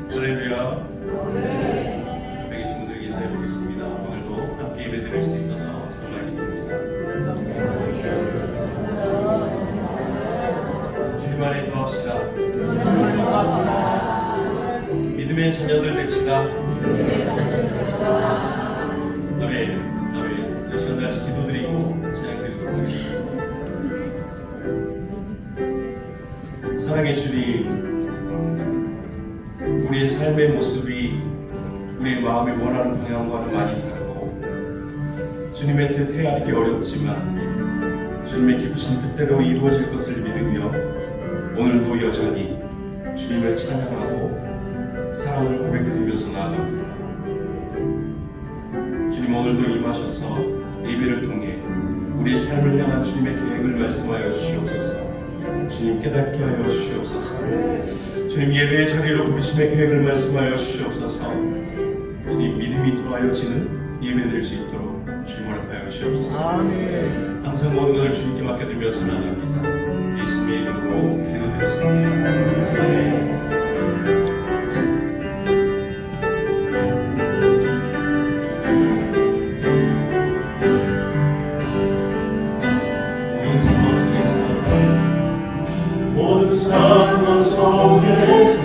할렐루야. 옆에 계신 분들에게 인사해 보겠습니다. 오늘도 함께 예배 드릴 수 있어서 정말 기쁩니다. 주님 안에 거합시다. 믿음의 자녀들 됩시다. 아멘. 아멘. 이 시간 다시 기도드리고 찬양드리도록 하겠습니다. 사랑의 주님, 우리의 삶의 모습이 우리의 마음이 원하는 방향과는 많이 다르고 주님의 뜻 헤아리기 어렵지만 주님의 기쁘신 뜻대로 이루어질 것을 믿으며 오늘도 여전히 주님을 찬양하고 사랑을 고백드리면서 나아갑니다. 주님, 오늘도 임하셔서 예배를 통해 우리의 삶을 향한 주님의 계획을 말씀하여 주시옵소서. 주님, 깨닫게 하여 주시옵소서. 주님, 예배의 자리로 부르심의 계획을 말씀하여 주시옵소서. 주님, 믿음이 더하여지는 예배 될 수 있도록 주님 허락하여 주시옵소서. 아멘. 항상 모든 것을 주님께 맡겨드리면서 나갑니다. 예수님의 이름으로 기도드렸습니다. 아멘. 모든 상황 속에서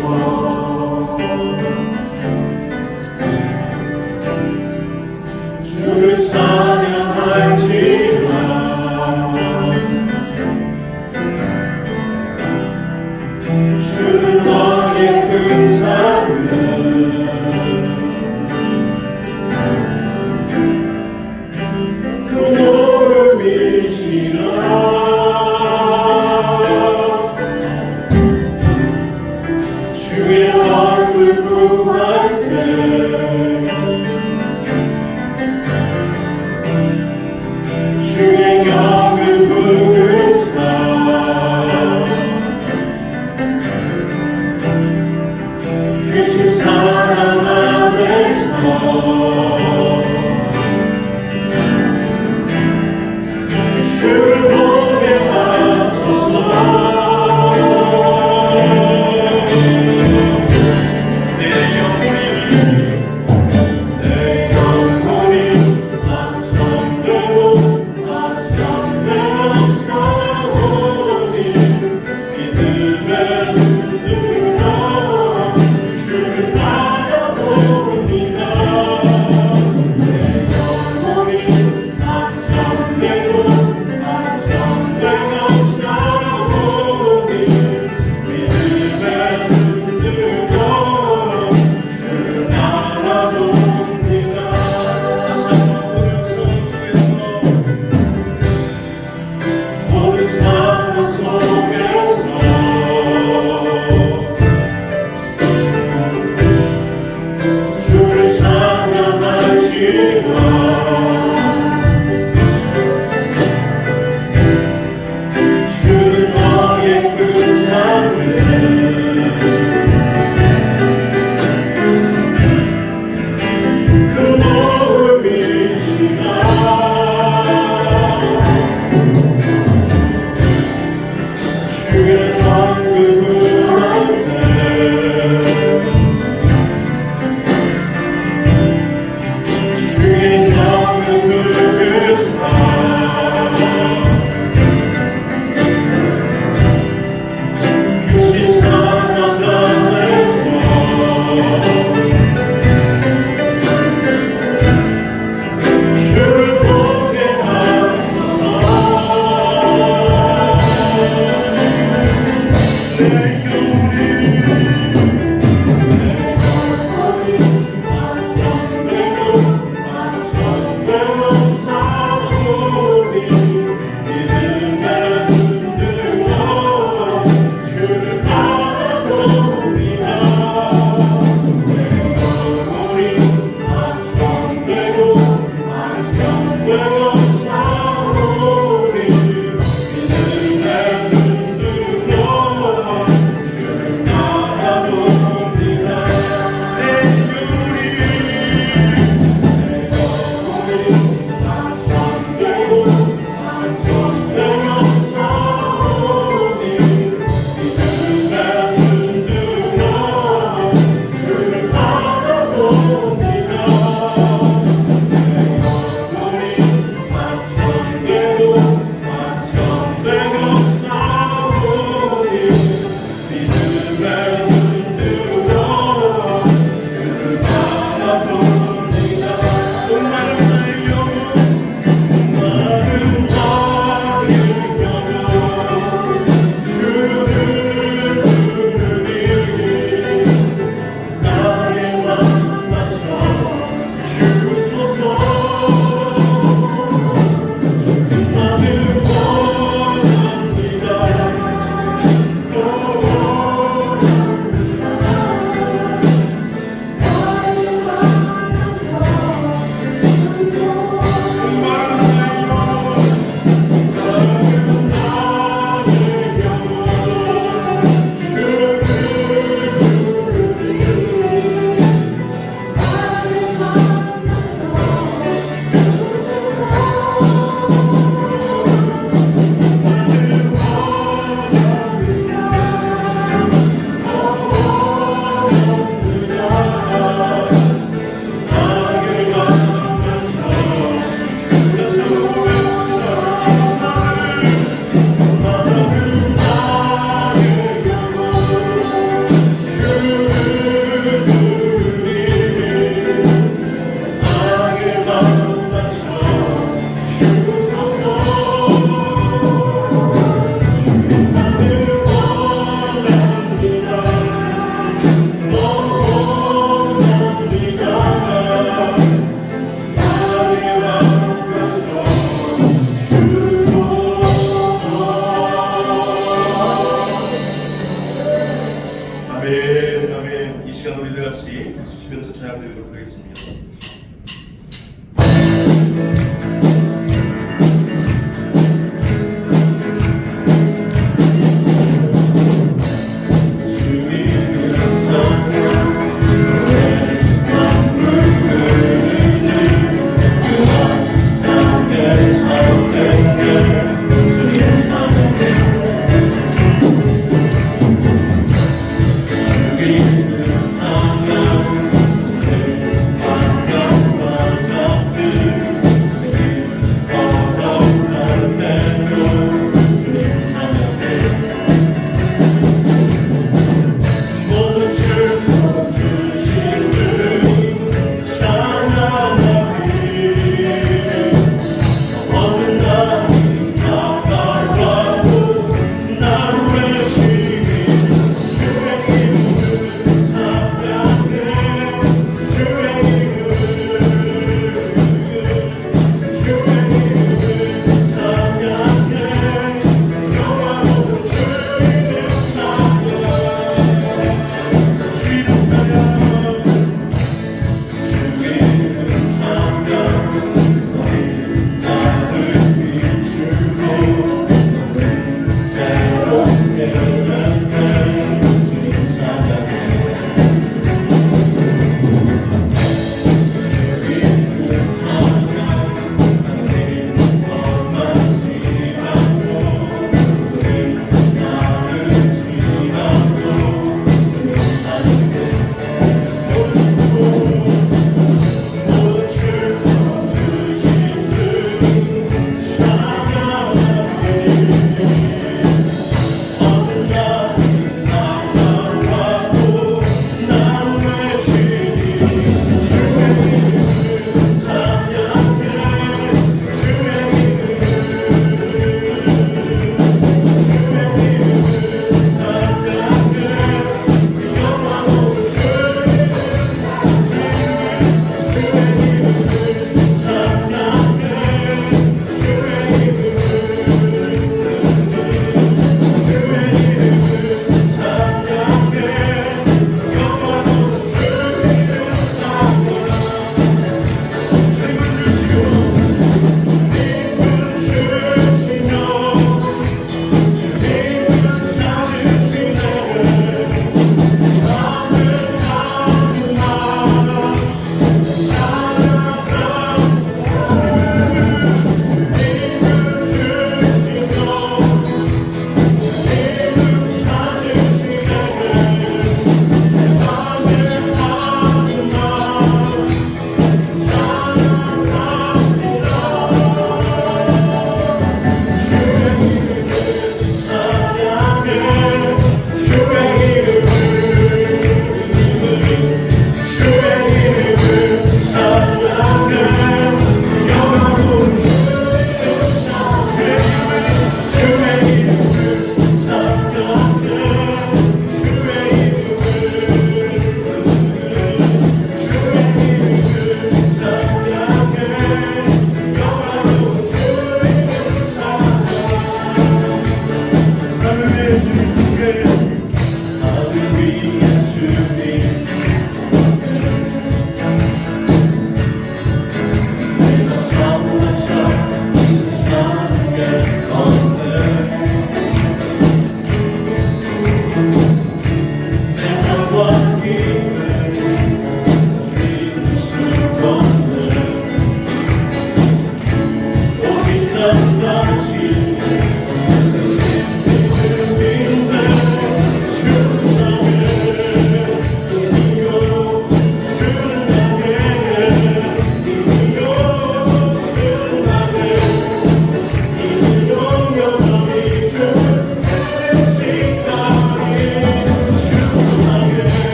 주를 찬양할지라.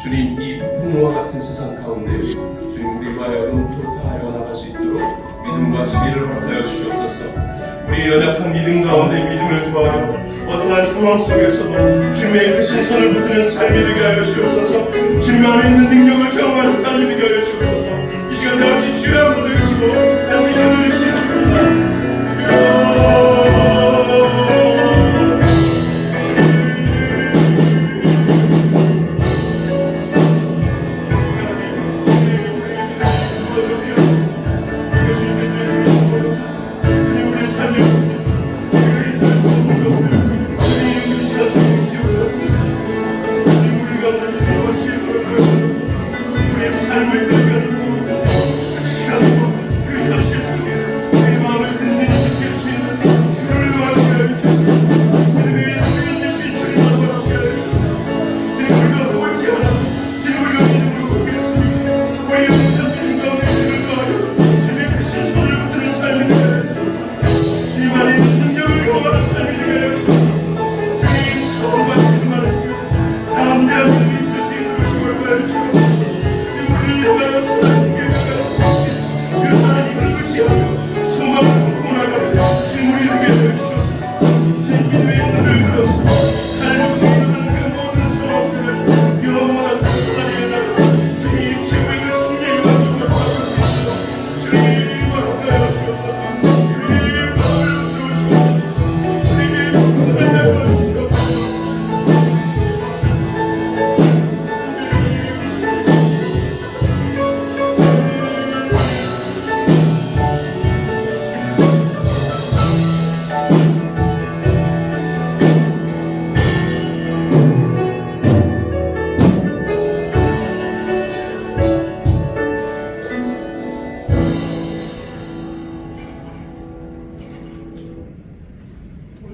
주님, 이 풍요와 같은 세상 가운데 주님 우리가 하여금 돌파하여 나갈 수 있도록 믿음과 지혜를 허락하여 주시옵소서. 우리의 연약한 믿음 가운데 믿음을 더하여 어떠한 상황 속에서도 주님의 크신 손을 붙드는 삶이 되게 하여 주옵소서. 주님 안에 있는 능력을 경험하는 삶이 되게 하여 주옵소서. 이 시간 다 같이 주여 한번 외치고 다시 힘을 주시겠습니다. 주여.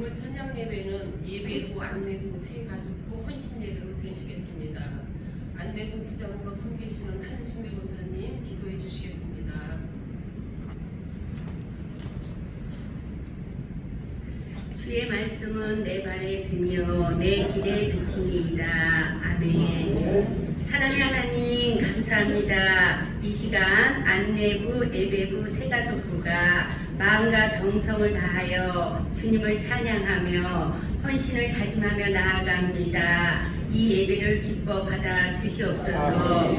오늘 찬양 예배는 예배부, 안내부, 새가족부, 헌신 예배로 드리시겠습니다. 안내부 부장으로 섬기시는 한순배 권사님 기도해 주시겠습니다. 주의 말씀은 내 발에 등이요 내 길에 비치니이다. 아멘. 사랑의 하나님 감사합니다. 이 시간 안내부, 예배부, 새가족부가 마음과 정성을 다하여 주님을 찬양하며 헌신을 다짐하며 나아갑니다. 이 예배를 기뻐 받아 주시옵소서.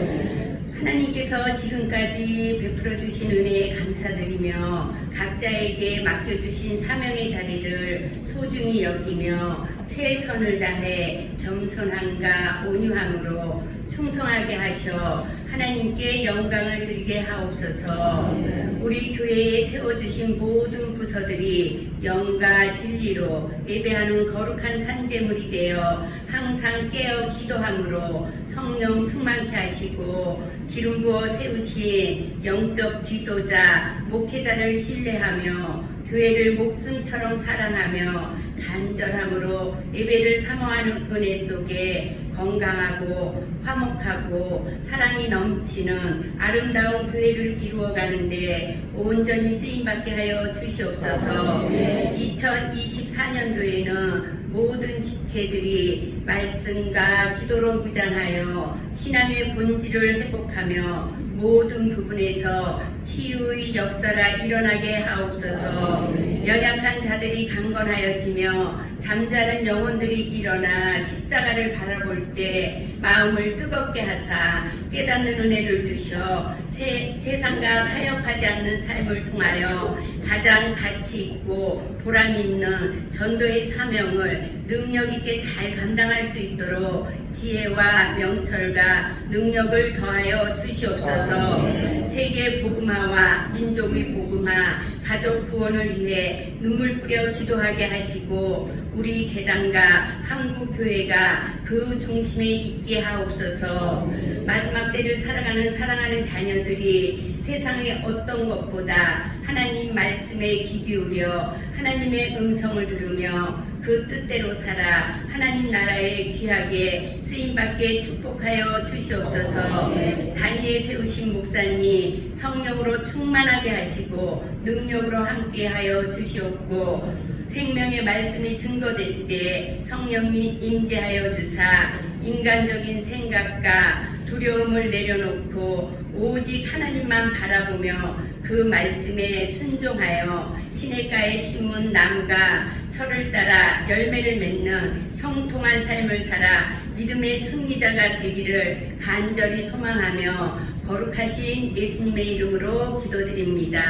하나님께서 지금까지 베풀어 주신 은혜에 감사드리며 각자에게 맡겨주신 사명의 자리를 소중히 여기며 최선을 다해 겸손함과 온유함으로 충성하게 하셔 하나님께 영광을 드리게 하옵소서. 우리 교회에 세워주신 모든 부서들이 영과 진리로 예배하는 거룩한 산제물이 되어 항상 깨어 기도함으로 성령 충만케 하시고 기름 부어 세우신 영적 지도자, 목회자를 신뢰하며 교회를 목숨처럼 사랑하며 간절함으로 예배를 사모하는 은혜 속에 건강하고 화목하고 사랑이 넘치는 아름다운 교회를 이루어가는데 온전히 쓰임받게 하여 주시옵소서. 2024년도에는 모든 지체들이 말씀과 기도로 무장하여 신앙의 본질을 회복하며 모든 부분에서 치유의 역사가 일어나게 하옵소서. 연약한 자들이 강건하여지며 잠자는 영혼들이 일어나 십자가를 바라볼 때 마음을 뜨겁게 하사 깨닫는 은혜를 주셔 세상과 타협하지 않는 삶을 통하여 가장 가치 있고 보람 있는 전도의 사명을 능력 있게 잘 감당할 수 있도록 지혜와 명철과 능력을 더하여 주시옵소서. 세계 복음화와 민족의 복음화, 가족 구원을 위해 눈물 뿌려 기도하게 하시고 우리 재단과 한국 교회가 그 중심에 있게 하옵소서. 마지막 때를 살아가는 사랑하는 자녀들이 세상의 어떤 것보다 하나님 말씀에 귀 기울여 하나님의 음성을 들으며 그 뜻대로 살아 하나님 나라에 귀하게 쓰임받게 축복하여 주시옵소서. 단위에 세우신 목사님 성령으로 충만하게 하시고 능력으로 함께하여 주시옵고 생명의 말씀이 증거될 때 성령님 임재하여 주사 인간적인 생각과 두려움을 내려놓고 오직 하나님만 바라보며 그 말씀에 순종하여 시냇가에 심은 나무가 철을 따라 열매를 맺는 형통한 삶을 살아 믿음의 승리자가 되기를 간절히 소망하며 거룩하신 예수님의 이름으로 기도드립니다.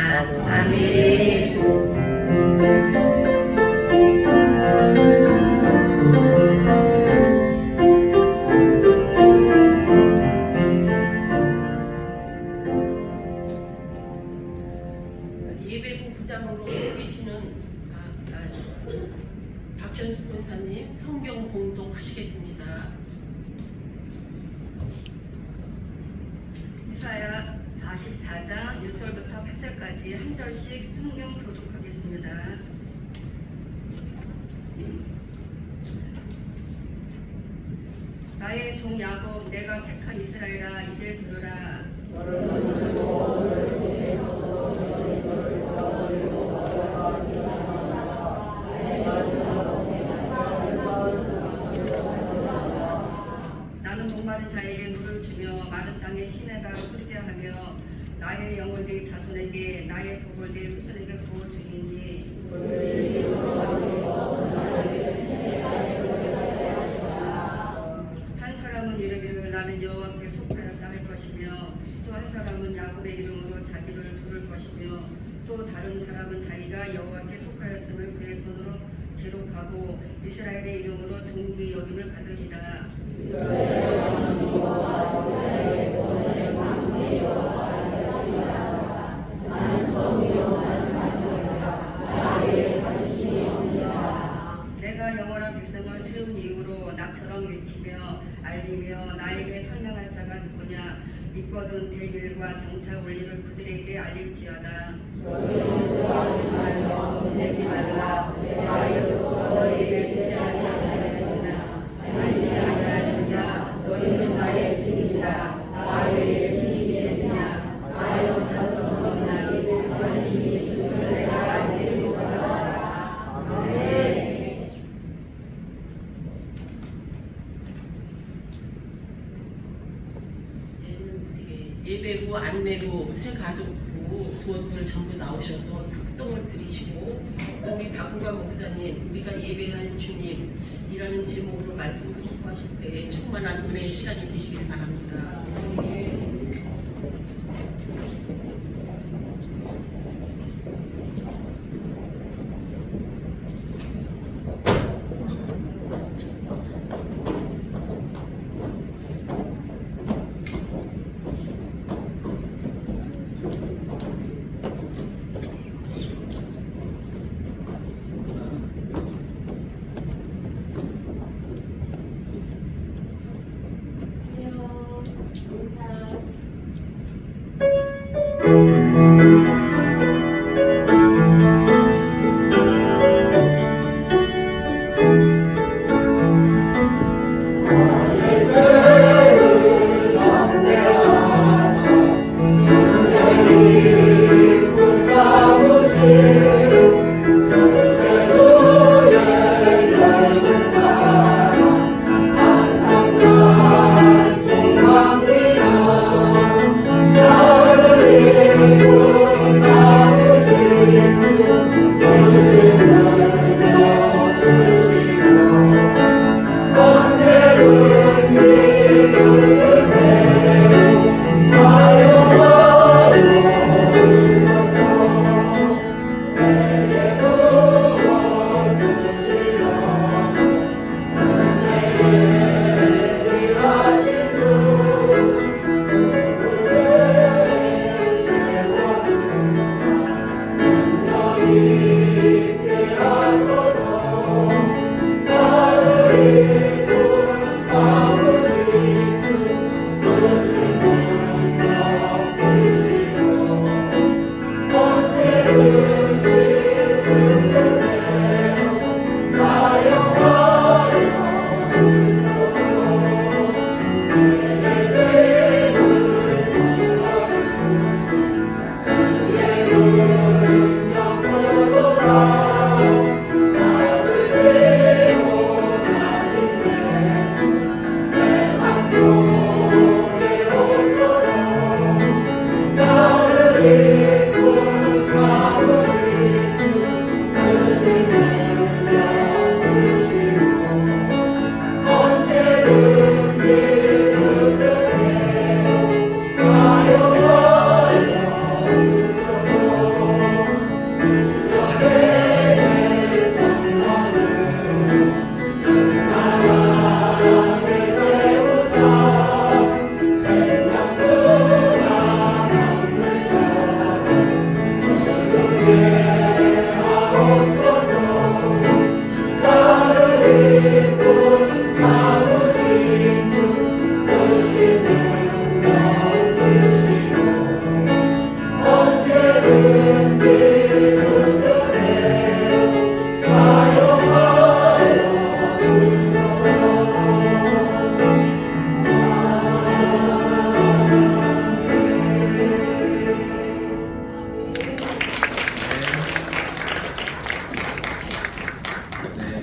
아멘. 예배부 부장으로 섬기시는 박현수 권사님 성경 봉독하시겠습니다. 이사야 44장 1절부터 8절까지 한 절씩 성경 교독하겠습니다. 나의 종 야곱 내가 택한 이스라엘아 이제 들으라. 나는 목마른 자에게 물을 주며 마른 땅에 시내가 흐르게 하며 나의 영혼의 자손에게 나의 복을 내 후손에게 부어주리니 한 사람은 이르기를 나는 여호와께 속하였다 할 것이며 또 한 사람은 야곱의 이름으로 자기를 부를 것이며 또 다른 사람은 자기가 여호와께 속하였음을 그의 손으로 기록하고 이스라엘의 이름으로 존귀 여김을 받으리라. 내가 영원한 백성을 세운 이후로 나처럼 외치며 알리며 나에게 설명할 자가 누구냐. 있거든 될 일과 장차 올 일을 그들에게 알릴지어다. 너희는 그 아들 살며 내지 말라. 내 아이를 안내부, 새 가족부 부원들 전부 나오셔서 특성을 드리시고 또 우리 박은관 목사님 우리가 예배할 주님이라는 제목으로 말씀 선포하실 때 충만한 은혜의 시간이 되시길 바랍니다.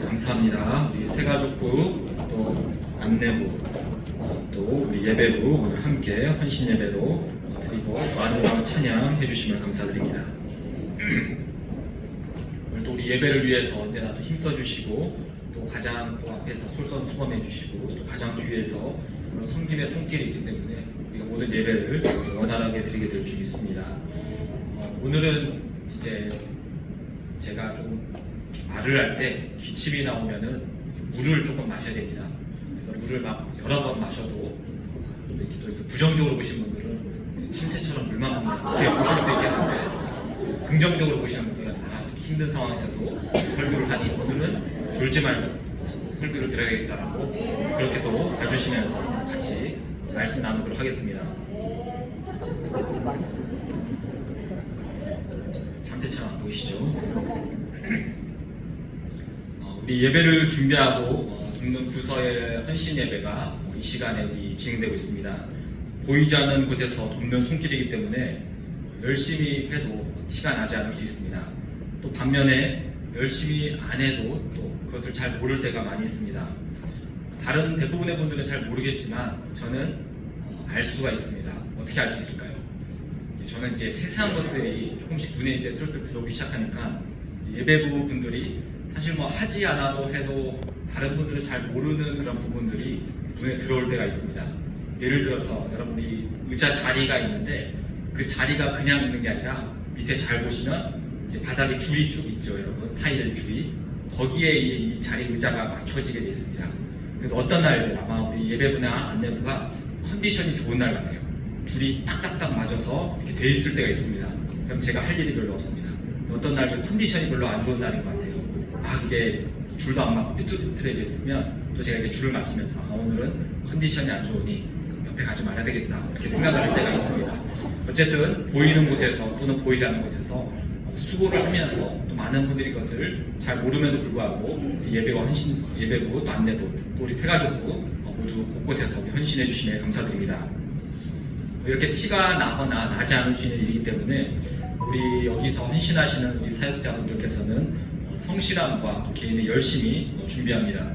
감사합니다. 우리 새가족부 또 안내부 또 우리 예배부 오늘 함께 헌신 예배로 드리고 아름다운 찬양 해주시면 감사드립니다. 오늘 또 우리 예배를 위해서 언제나 또 힘써주시고 또 가장 또 앞에서 솔선수범해주시고 또 가장 뒤에서 그런 섬김의 손길이 있기 때문에 우리가 모든 예배를 원활하게 드리게 될 줄 믿습니다. 오늘은 이제 제가 좀 말을 할 때 기침이 나오면은 물을 조금 마셔야 됩니다. 그래서 물을 막 여러 번 마셔도 이렇게 또 부정적으로 보시는 분들은 참새처럼 물만 먹는다 이렇게 보실 수도 있겠는데 긍정적으로 보시는 분들은 좀 힘든 상황에서도 설교를 하니 오늘은 졸지 말고 설교를 드려야겠다라고 그렇게 또 봐주시면서 같이 말씀 나누도록 하겠습니다. 참새처럼 안 보이시죠? 우리 예배를 준비하고 돕는 부서의 헌신 예배가 이 시간에 진행되고 있습니다. 보이지 않는 곳에서 돕는 손길이기 때문에 열심히 해도 티가 나지 않을 수 있습니다. 또 반면에 열심히 안 해도 또 그것을 잘 모를 때가 많이 있습니다. 다른 대부분의 분들은 잘 모르겠지만 저는 알 수가 있습니다. 어떻게 알 수 있을까요? 저는 이제 세세한 것들이 조금씩 눈에 이제 슬슬 들어오기 시작하니까 예배부 분들이 사실 뭐 하지 않아도 해도 다른 분들은 잘 모르는 그런 부분들이 눈에 들어올 때가 있습니다. 예를 들어서 여러분이 의자 자리가 있는데 그 자리가 그냥 있는 게 아니라 밑에 잘 보시면 이제 바닥에 줄이 쭉 있죠, 여러분. 타일 줄이. 거기에 이 자리 의자가 맞춰지게 되어 있습니다. 그래서 어떤 날들 아마 우리 예배부나 안내부가 컨디션이 좋은 날 같아요. 줄이 딱딱딱 맞아서 이렇게 돼 있을 때가 있습니다. 그럼 제가 할 일이 별로 없습니다. 어떤 날 컨디션이 별로 안 좋은 날인 것 같아요. 막 이게 줄도 안 맞고 삐뚤어져 있으면 또 제가 이렇게 줄을 맞추면서 오늘은 컨디션이 안 좋으니 옆에 가지 말아야 되겠다 이렇게 생각을 할 때가 있습니다. 어쨌든 보이는 곳에서 또는 보이지 않는 곳에서 수고를 하면서 또 많은 분들이 그것을 잘 모름에도 불구하고 예배와 헌신, 예배부 또 안내부 또 우리 세가족부 모두 곳곳에서 헌신해 주시면 감사드립니다. 이렇게 티가 나거나 나지 않을 수 있는 일이기 때문에 우리 여기서 헌신하시는 우리 사역자분들께서는 성실함과 또 개인의 열심히 준비합니다.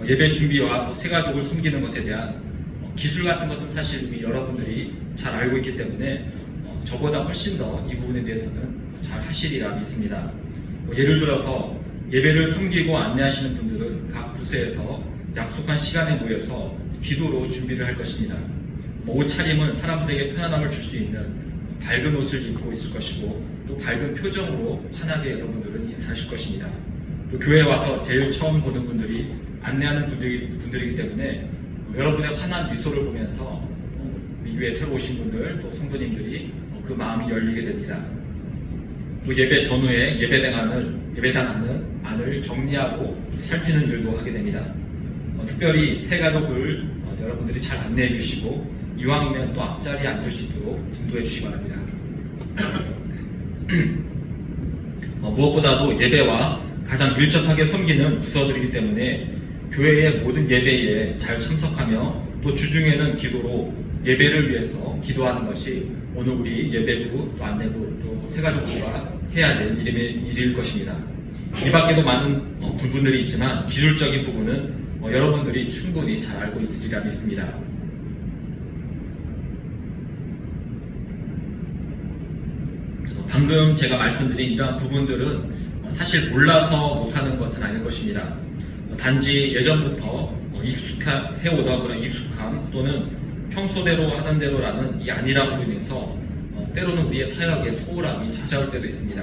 예배 준비와 또 세가족을 섬기는 것에 대한 기술 같은 것은 사실 이미 여러분들이 잘 알고 있기 때문에 저보다 훨씬 더 이 부분에 대해서는 잘 하시리라 믿습니다. 예를 들어서 예배를 섬기고 안내하시는 분들은 각 부서에서 약속한 시간에 모여서 기도로 준비를 할 것입니다. 옷차림은 사람들에게 편안함을 줄 수 있는 밝은 옷을 입고 있을 것이고 또 밝은 표정으로 환하게 여러분들은 인사하실 것입니다. 또 교회에 와서 제일 처음 보는 분들이 안내하는 분들이기 때문에 여러분의 환한 미소를 보면서 위에 새로 오신 분들 또 성도님들이 그 마음이 열리게 됩니다. 또 예배 전후에 예배당 안을 정리하고 살피는 일도 하게 됩니다. 특별히 새 가족을 여러분들이 잘 안내해 주시고 이왕이면 또 앞자리에 앉을 수 있도록 인도해 주시기 바랍니다. 무엇보다도 예배와 가장 밀접하게 섬기는 부서들이기 때문에 교회의 모든 예배에 잘 참석하며 또 주중에는 기도로 예배를 위해서 기도하는 것이 오늘 우리 예배부, 또 안내부, 또 세가족부가 해야 될 일일 것입니다. 이 밖에도 많은 부분들이 있지만 기술적인 부분은 여러분들이 충분히 잘 알고 있으리라 믿습니다. 방금 제가 말씀드린 이러한 부분들은 사실 몰라서 못하는 것은 아닐 것입니다. 단지 예전부터 해오던 그런 익숙함 또는 평소대로 하던 대로라는 이 안일함으로 인해서 때로는 우리의 사역에 소홀함이 찾아올 때도 있습니다.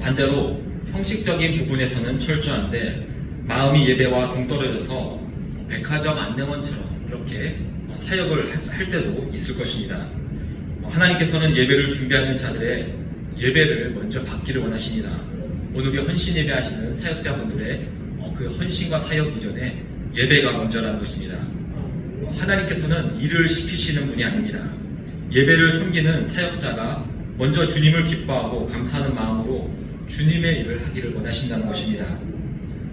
반대로 형식적인 부분에서는 철저한데 마음이 예배와 동떨어져서 백화점 안내원처럼 그렇게 사역을 할 때도 있을 것입니다. 하나님께서는 예배를 준비하는 자들의 예배를 먼저 받기를 원하십니다. 오늘 우리 헌신 예배하시는 사역자분들의 그 헌신과 사역 이전에 예배가 먼저라는 것입니다. 하나님께서는 일을 시키시는 분이 아닙니다. 예배를 섬기는 사역자가 먼저 주님을 기뻐하고 감사하는 마음으로 주님의 일을 하기를 원하신다는 것입니다.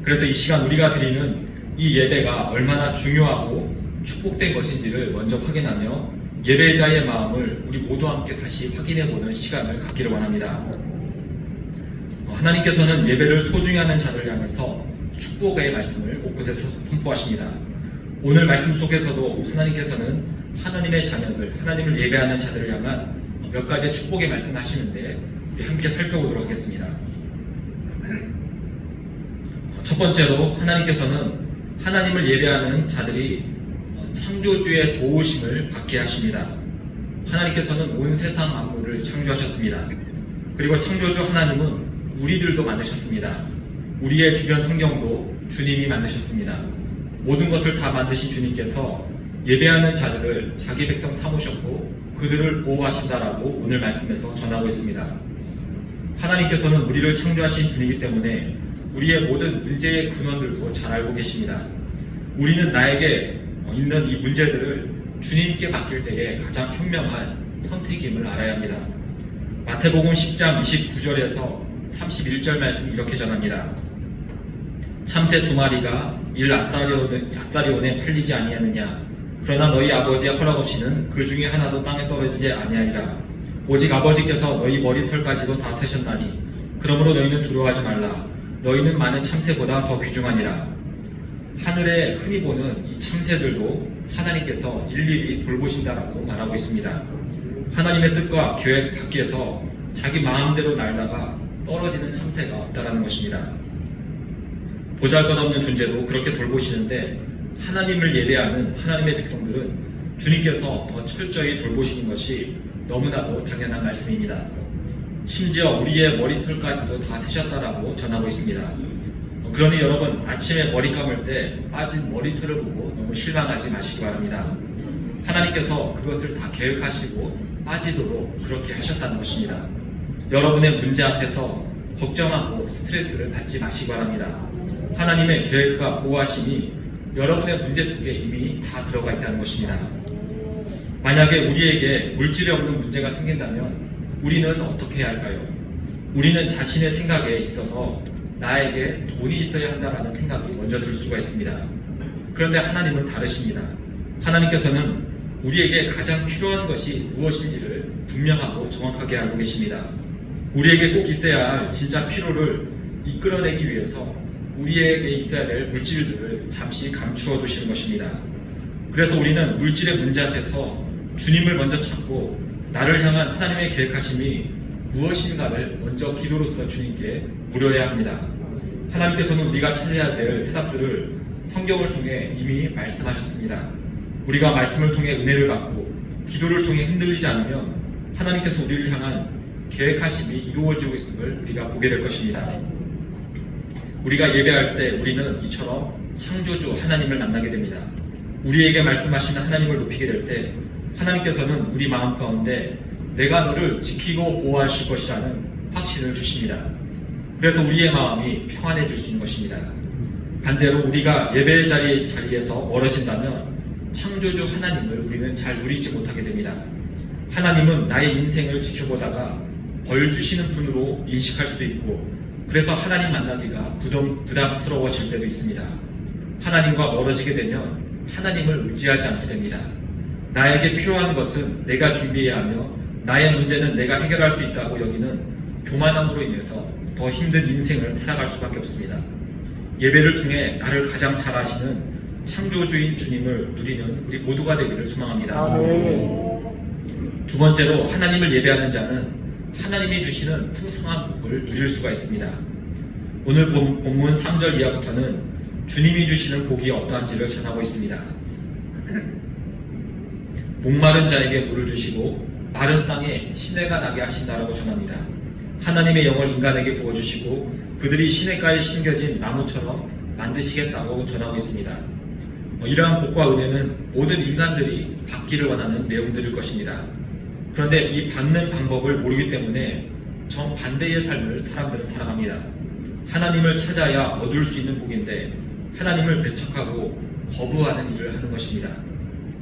그래서 이 시간 우리가 드리는 이 예배가 얼마나 중요하고 축복된 것인지를 먼저 확인하며 예배자의 마음을 우리 모두 함께 다시 확인해보는 시간을 갖기를 원합니다. 하나님께서는 예배를 소중히 하는 자들을 향해서 축복의 말씀을 곳곳에서 선포하십니다. 오늘 말씀 속에서도 하나님께서는 하나님의 자녀들, 하나님을 예배하는 자들을 향한 몇 가지 축복의 말씀을 하시는데 우리 함께 살펴보도록 하겠습니다. 첫 번째로 하나님께서는 하나님을 예배하는 자들이 창조주의 도우심을 받게 하십니다. 하나님께서는 온 세상 만물을 창조하셨습니다. 그리고 창조주 하나님은 우리들도 만드셨습니다. 우리의 주변 환경도 주님이 만드셨습니다. 모든 것을 다 만드신 주님께서 예배하는 자들을 자기 백성 삼으셨고 그들을 보호하신다라고 오늘 말씀에서 전하고 있습니다. 하나님께서는 우리를 창조하신 분이기 때문에 우리의 모든 문제의 근원들도 잘 알고 계십니다. 우리는 나에게 있는 이 문제들을 주님께 맡길 때에 가장 현명한 선택임을 알아야 합니다. 마태복음 10장 29절에서 31절 말씀 이렇게 전합니다. 참새 2마리가 일 아사리온에 팔리지 아니하느냐? 그러나 너희 아버지의 허락 없이는 그 중에 하나도 땅에 떨어지지 아니하리라. 오직 아버지께서 너희 머리털까지도 다 세셨나니 그러므로 너희는 두려워하지 말라. 너희는 많은 참새보다 더 귀중하니라. 하늘에 흔히 보는 이 참새들도 하나님께서 일일이 돌보신다라고 말하고 있습니다. 하나님의 뜻과 계획 밖에서 자기 마음대로 날다가 떨어지는 참새가 없다라는 것입니다. 보잘것없는 존재도 그렇게 돌보시는데 하나님을 예배하는 하나님의 백성들은 주님께서 더 철저히 돌보시는 것이 너무나도 당연한 말씀입니다. 심지어 우리의 머리털까지도 다 세셨다라고 전하고 있습니다. 그러니 여러분, 아침에 머리 감을 때 빠진 머리털을 보고 너무 실망하지 마시기 바랍니다. 하나님께서 그것을 다 계획하시고 빠지도록 그렇게 하셨다는 것입니다. 여러분의 문제 앞에서 걱정하고 스트레스를 받지 마시기 바랍니다. 하나님의 계획과 보호하심이 여러분의 문제 속에 이미 다 들어가 있다는 것입니다. 만약에 우리에게 물질이 없는 문제가 생긴다면 우리는 어떻게 해야 할까요? 우리는 자신의 생각에 있어서 나에게 돈이 있어야 한다는 생각이 먼저 들 수가 있습니다. 그런데 하나님은 다르십니다. 하나님께서는 우리에게 가장 필요한 것이 무엇인지를 분명하고 정확하게 알고 계십니다. 우리에게 꼭 있어야 할 진짜 필요를 이끌어내기 위해서 우리에게 있어야 될 물질들을 잠시 감추어 두시는 것입니다. 그래서 우리는 물질의 문제 앞에서 주님을 먼저 찾고 나를 향한 하나님의 계획하심이 무엇인가를 먼저 기도로서 주님께 물어야 합니다. 하나님께서는 우리가 찾아야 될 해답들을 성경을 통해 이미 말씀하셨습니다. 우리가 말씀을 통해 은혜를 받고 기도를 통해 흔들리지 않으면 하나님께서 우리를 향한 계획하심이 이루어지고 있음을 우리가 보게 될 것입니다. 우리가 예배할 때 우리는 이처럼 창조주 하나님을 만나게 됩니다. 우리에게 말씀하시는 하나님을 높이게 될 때 하나님께서는 우리 마음 가운데 내가 너를 지키고 보호하실 것이라는 확신을 주십니다. 그래서 우리의 마음이 평안해질 수 있는 것입니다. 반대로 우리가 예배의 자리에서 멀어진다면 창조주 하나님을 우리는 잘 누리지 못하게 됩니다. 하나님은 나의 인생을 지켜보다가 벌 주시는 분으로 인식할 수도 있고, 그래서 하나님 만나기가 부담스러워질 때도 있습니다. 하나님과 멀어지게 되면 하나님을 의지하지 않게 됩니다. 나에게 필요한 것은 내가 준비해야 하며 나의 문제는 내가 해결할 수 있다고 여기는 교만함으로 인해서 더 힘든 인생을 살아갈 수밖에 없습니다. 예배를 통해 나를 가장 잘 아시는 창조주인 주님을 누리는 우리 모두가 되기를 소망합니다. 두 번째로, 하나님을 예배하는 자는 하나님이 주시는 풍성한 복을 누릴 수가 있습니다. 오늘 본문 3절 이하부터는 주님이 주시는 복이 어떠한지를 전하고 있습니다. 목마른 자에게 물을 주시고 마른 땅에 시내가 나게 하신다라고 전합니다. 하나님의 영을 인간에게 부어주시고 그들이 시냇가에 심겨진 나무처럼 만드시겠다고 전하고 있습니다. 이러한 복과 은혜는 모든 인간들이 받기를 원하는 내용들일 것입니다. 그런데 이 받는 방법을 모르기 때문에 정반대의 삶을 사람들은 살아갑니다. 하나님을 찾아야 얻을 수 있는 복인데 하나님을 배척하고 거부하는 일을 하는 것입니다.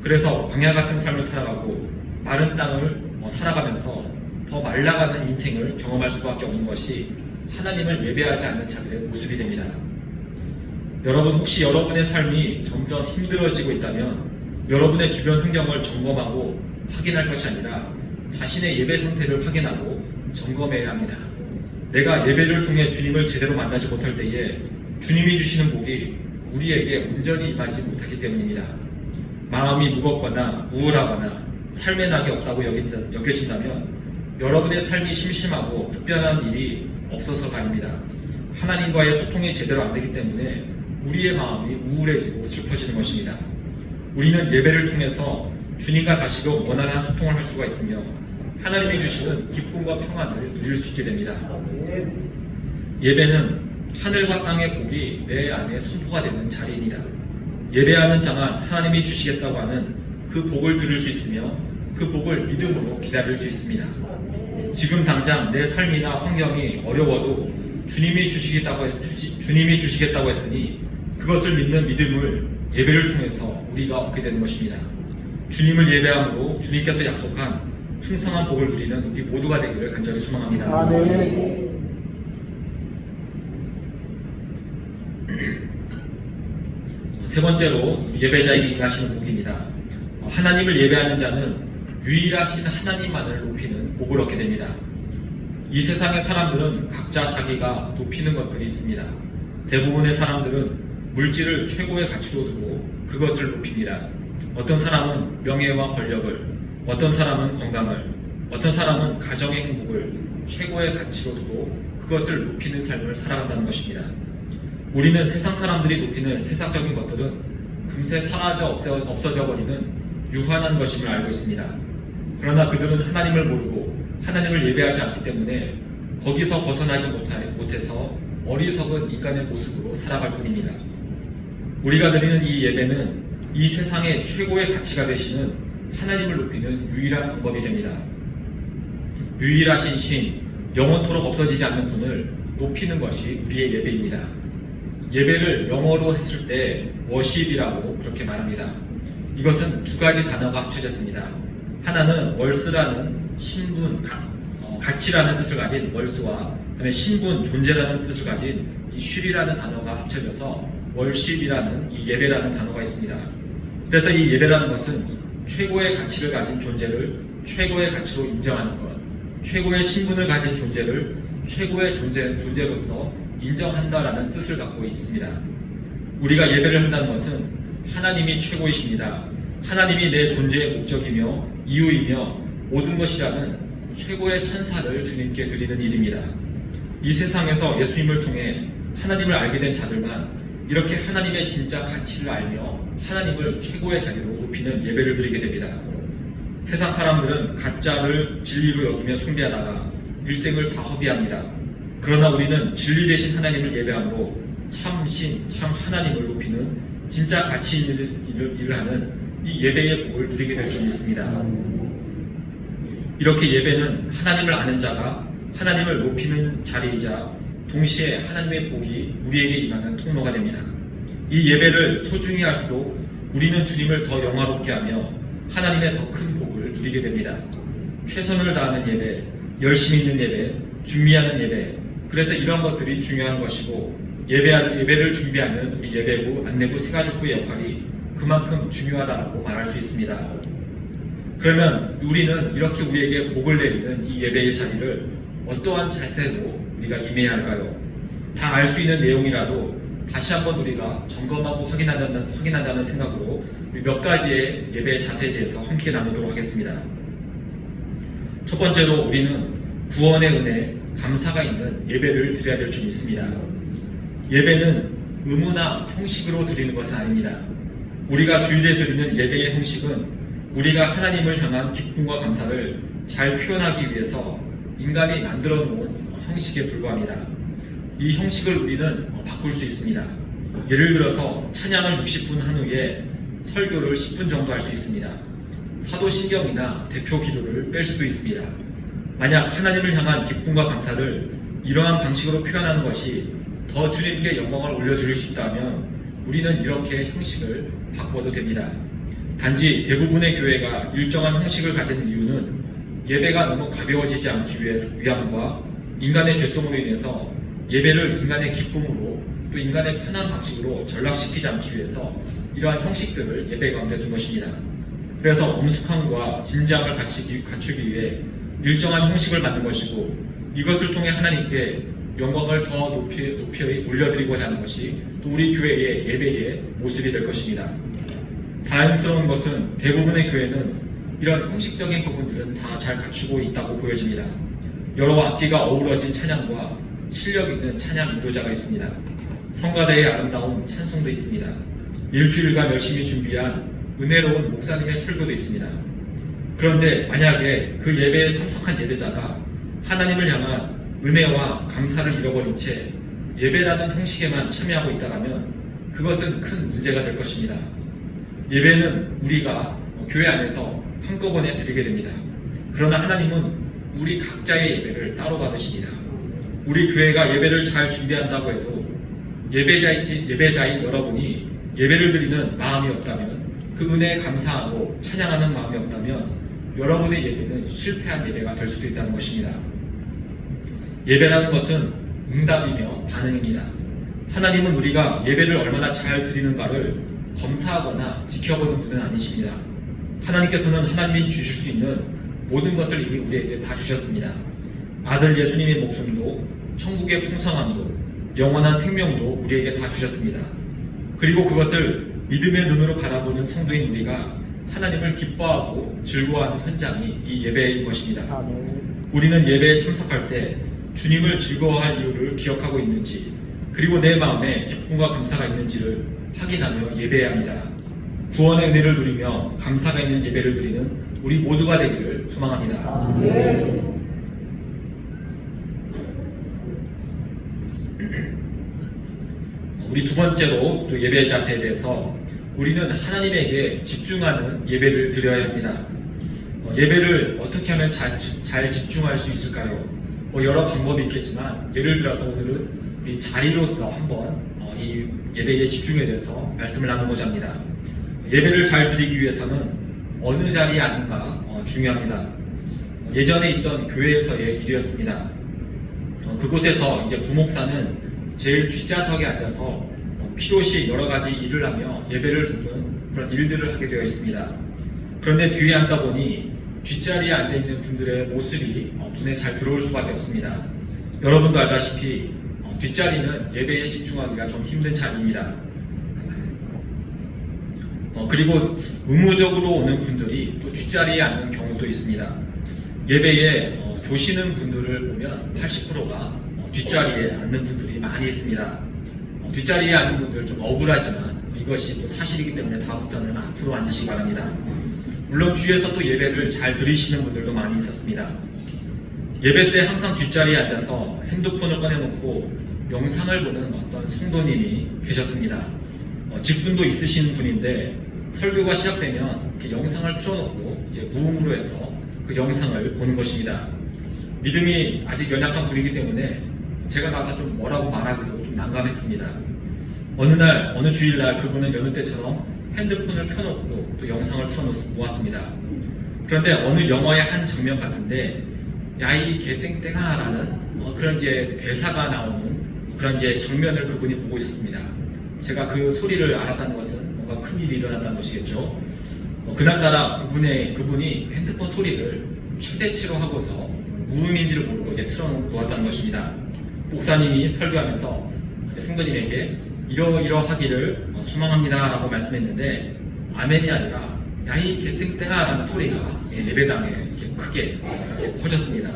그래서 광야 같은 삶을 살아가고 마른 땅을 살아가면서 더 말라가는 인생을 경험할 수밖에 없는 것이 하나님을 예배하지 않는 자들의 모습이 됩니다. 여러분, 혹시 여러분의 삶이 점점 힘들어지고 있다면 여러분의 주변 환경을 점검하고 확인할 것이 아니라 자신의 예배 상태를 확인하고 점검해야 합니다. 내가 예배를 통해 주님을 제대로 만나지 못할 때에 주님이 주시는 복이 우리에게 온전히 임하지 못하기 때문입니다. 마음이 무겁거나 우울하거나 삶의 낙이 없다고 여겨진다면 여러분의 삶이 심심하고 특별한 일이 없어서가 아닙니다. 하나님과의 소통이 제대로 안 되기 때문에 우리의 마음이 우울해지고 슬퍼지는 것입니다. 우리는 예배를 통해서 주님과 다시금 원활한 소통을 할 수가 있으며 하나님이 주시는 기쁨과 평안을 누릴 수 있게 됩니다. 예배는 하늘과 땅의 복이 내 안에 선포가 되는 자리입니다. 예배하는 자만 하나님이 주시겠다고 하는 그 복을 들을 수 있으며 그 복을 믿음으로 기다릴 수 있습니다. 지금 당장 내 삶이나 환경이 어려워도 주님이 주시겠다고 했으니 그것을 믿는 믿음을 예배를 통해서 우리가 얻게 되는 것입니다. 주님을 예배함으로 주님께서 약속한 풍성한 복을 누리는 우리 모두가 되기를 간절히 소망합니다. 아멘. 세 번째로 예배자에게 임하시는 복입니다. 하나님을 예배하는 자는 유일하신 하나님만을 높이는 복을 얻게 됩니다. 이 세상의 사람들은 각자 자기가 높이는 것들이 있습니다. 대부분의 사람들은 물질을 최고의 가치로 두고 그것을 높입니다. 어떤 사람은 명예와 권력을, 어떤 사람은 건강을, 어떤 사람은 가정의 행복을 최고의 가치로 두고 그것을 높이는 삶을 살아간다는 것입니다. 우리는 세상 사람들이 높이는 세상적인 것들은 금세 사라져 없어져 버리는 유한한 것임을 알고 있습니다. 그러나 그들은 하나님을 모르고 하나님을 예배하지 않기 때문에 거기서 벗어나지 못해서 어리석은 인간의 모습으로 살아갈 뿐입니다. 우리가 드리는 이 예배는 이 세상의 최고의 가치가 되시는 하나님을 높이는 유일한 방법이 됩니다. 유일하신 신, 영원토록 없어지지 않는 분을 높이는 것이 우리의 예배입니다. 예배를 영어로 했을 때 worship이라고 그렇게 말합니다. 이것은 두 가지 단어가 합쳐졌습니다. 하나는 월스라는 신분, 가치라는 뜻을 가진 월스와 그다음에 신분, 존재라는 뜻을 가진 이 쉴이라는 단어가 합쳐져서 월십이라는 이 예배라는 단어가 있습니다. 그래서 이 예배라는 것은 최고의 가치를 가진 존재를 최고의 가치로 인정하는 것, 최고의 신분을 가진 존재를 최고의 존재로서 인정한다라는 뜻을 갖고 있습니다. 우리가 예배를 한다는 것은 하나님이 최고이십니다. 하나님이 내 존재의 목적이며 이유이며 모든 것이라는 최고의 찬사를 주님께 드리는 일입니다. 이 세상에서 예수님을 통해 하나님을 알게 된 자들만 이렇게 하나님의 진짜 가치를 알며 하나님을 최고의 자리로 높이는 예배를 드리게 됩니다. 세상 사람들은 가짜를 진리로 여기며 숭배하다가 일생을 다 허비합니다. 그러나 우리는 진리 대신 하나님을 예배함으로 참 신, 참 하나님을 높이는 진짜 가치 있는 일을 하는 이 예배의 복을 누리게 될 줄 믿습니다. 이렇게 예배는 하나님을 아는 자가 하나님을 높이는 자리이자 동시에 하나님의 복이 우리에게 임하는 통로가 됩니다. 이 예배를 소중히 할수록 우리는 주님을 더 영화롭게 하며 하나님의 더 큰 복을 누리게 됩니다. 최선을 다하는 예배, 열심히 있는 예배, 준비하는 예배, 그래서 이런 것들이 중요한 것이고 예배를 준비하는 우리 예배부, 안내부, 세가족부의 역할이 그만큼 중요하다고 말할 수 있습니다. 그러면 우리는 이렇게 우리에게 복을 내리는 이 예배의 자리를 어떠한 자세로 우리가 임해야 할까요? 다 알 수 있는 내용이라도 다시 한번 우리가 점검하고 확인한다는 생각으로 몇 가지의 예배의 자세에 대해서 함께 나누도록 하겠습니다. 첫 번째로 우리는 구원의 은혜, 감사가 있는 예배를 드려야 될 줄 믿습니다. 예배는 의무나 형식으로 드리는 것은 아닙니다. 우리가 주일에 드리는 예배의 형식은 우리가 하나님을 향한 기쁨과 감사를 잘 표현하기 위해서 인간이 만들어 놓은 형식에 불과합니다. 이 형식을 우리는 바꿀 수 있습니다. 예를 들어서 찬양을 60분 한 후에 설교를 10분 정도 할 수 있습니다. 사도신경이나 대표 기도를 뺄 수도 있습니다. 만약 하나님을 향한 기쁨과 감사를 이러한 방식으로 표현하는 것이 더 주님께 영광을 올려드릴 수 있다면 우리는 이렇게 형식을 바꿔도 됩니다. 단지 대부분의 교회가 일정한 형식을 가지는 이유는 예배가 너무 가벼워지지 않기 위함과 인간의 죄성으로 인해서 예배를 인간의 기쁨으로 또 인간의 편한 방식으로 전락시키지 않기 위해서 이러한 형식들을 예배 가운데 둔 것입니다. 그래서 엄숙함과 진지함을 갖추기 위해 일정한 형식을 만든 것이고 이것을 통해 하나님께 영광을 더 높이 올려드리고자 하는 것이 또 우리 교회의 예배의 모습이 될 것입니다. 다행스러운 것은 대부분의 교회는 이런 형식적인 부분들은 다 잘 갖추고 있다고 보여집니다. 여러 악기가 어우러진 찬양과 실력 있는 찬양 인도자가 있습니다. 성가대의 아름다운 찬송도 있습니다. 일주일간 열심히 준비한 은혜로운 목사님의 설교도 있습니다. 그런데 만약에 그 예배에 참석한 예배자가 하나님을 향한 은혜와 감사를 잃어버린 채 예배라는 형식에만 참여하고 있다면 그것은 큰 문제가 될 것입니다. 예배는 우리가 교회 안에서 한꺼번에 드리게 됩니다. 그러나 하나님은 우리 각자의 예배를 따로 받으십니다. 우리 교회가 예배를 잘 준비한다고 해도 예배자인 여러분이 예배를 드리는 마음이 없다면 그 은혜에 감사하고 찬양하는 마음이 없다면 여러분의 예배는 실패한 예배가 될 수도 있다는 것입니다. 예배라는 것은 응답이며 반응입니다. 하나님은 우리가 예배를 얼마나 잘 드리는가를 검사하거나 지켜보는 분은 아니십니다. 하나님께서는 하나님이 주실 수 있는 모든 것을 이미 우리에게 다 주셨습니다. 아들 예수님의 목숨도 천국의 풍성함도 영원한 생명도 우리에게 다 주셨습니다. 그리고 그것을 믿음의 눈으로 바라보는 성도인 우리가 하나님을 기뻐하고 즐거워하는 현장이 이 예배인 것입니다. 우리는 예배에 참석할 때 주님을 즐거워할 이유를 기억하고 있는지, 그리고 내 마음에 기쁨과 감사가 있는지를 확인하며 예배해야 합니다. 구원의 은혜를 누리며 감사가 있는 예배를 드리는 우리 모두가 되기를 소망합니다. 우리 두 번째로 또 예배의 자세에 대해서 우리는 하나님에게 집중하는 예배를 드려야 합니다. 예배를 어떻게 하면 잘 집중할 수 있을까요? 여러 방법이 있겠지만 예를 들어서 오늘은 이 자리로서 한번 이 예배의 집중에 대해서 말씀을 나누고자 합니다. 예배를 잘 드리기 위해서는 어느 자리에 앉는가 중요합니다. 예전에 있던 교회에서의 일이었습니다. 그곳에서 이제 부목사는 제일 뒷좌석에 앉아서 필요시 여러 가지 일을 하며 예배를 돕는 그런 일들을 하게 되어 있습니다. 그런데 뒤에 앉다 보니 뒷자리에 앉아 있는 분들의 모습이 눈에 잘 들어올 수밖에 없습니다. 여러분도 알다시피 뒷자리는 예배에 집중하기가 좀 힘든 자리입니다. 그리고 의무적으로 오는 분들이 또 뒷자리에 앉는 경우도 있습니다. 예배에 조시는 분들을 보면 80%가 뒷자리에 앉는 분들이 많이 있습니다. 뒷자리에 앉는 분들 좀 억울하지만 이것이 또 사실이기 때문에 다음부터는 앞으로 앉으시기 바랍니다. 물론 뒤에서 또 예배를 잘 들으시는 분들도 많이 있었습니다. 예배 때 항상 뒷자리에 앉아서 핸드폰을 꺼내놓고 영상을 보는 어떤 성도님이 계셨습니다. 직분도 있으신 분인데 설교가 시작되면 이렇게 영상을 틀어놓고 이제 무음으로 해서 그 영상을 보는 것입니다. 믿음이 아직 연약한 분이기 때문에 제가 가서 좀 뭐라고 말하기도 좀 난감했습니다. 어느 주일날 그분은 여느 때처럼 핸드폰을 켜놓고 또 영상을 틀어놓았습니다. 그런데 어느 영화의 한 장면 같은데 야이 개땡땡아 라는 그런 이제 대사가 나오는 그런 이제 장면을 그분이 보고 있었습니다. 제가 그 소리를 알았다는 것은 뭔가 큰일이 일어났다는 것이겠죠. 그날따라 그분이 핸드폰 소리를 최대치로 하고서 무음인지를 모르고 이제 틀어놓았다는 것입니다. 목사님이 설교하면서 이제 성도님에게 이러하기를 소망합니다 라고 말씀했는데 아멘이 아니라 야이 개땡땡아 라는 소리가 예배당에 이렇게 크게 이렇게 퍼졌습니다.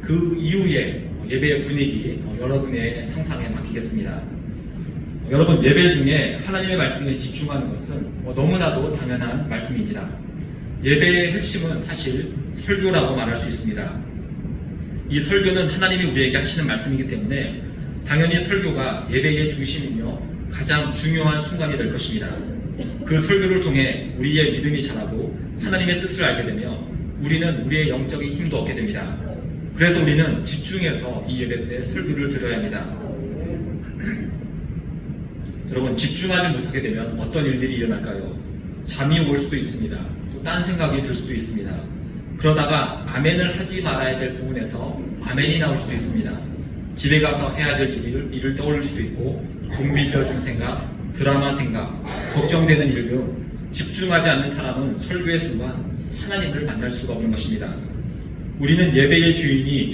그 이후에 예배의 분위기 여러분의 상상에 맡기겠습니다. 여러분, 예배 중에 하나님의 말씀에 집중하는 것은 너무나도 당연한 말씀입니다. 예배의 핵심은 사실 설교라고 말할 수 있습니다. 이 설교는 하나님이 우리에게 하시는 말씀이기 때문에 당연히 설교가 예배의 중심이며 가장 중요한 순간이 될 것입니다. 그 설교를 통해 우리의 믿음이 자라고 하나님의 뜻을 알게 되며 우리는 우리의 영적인 힘도 얻게 됩니다. 그래서 우리는 집중해서 이 예배 때 설교를 들어야 합니다. 여러분, 집중하지 못하게 되면 어떤 일들이 일어날까요? 잠이 올 수도 있습니다. 또 딴 생각이 들 수도 있습니다. 그러다가 아멘을 하지 말아야 될 부분에서 아멘이 나올 수도 있습니다. 집에 가서 해야 될 일을 떠올릴 수도 있고 돈 빌려준 생각, 드라마 생각, 걱정되는 일 등 집중하지 않는 사람은 설교의 순간 하나님을 만날 수가 없는 것입니다. 우리는 예배의 주인이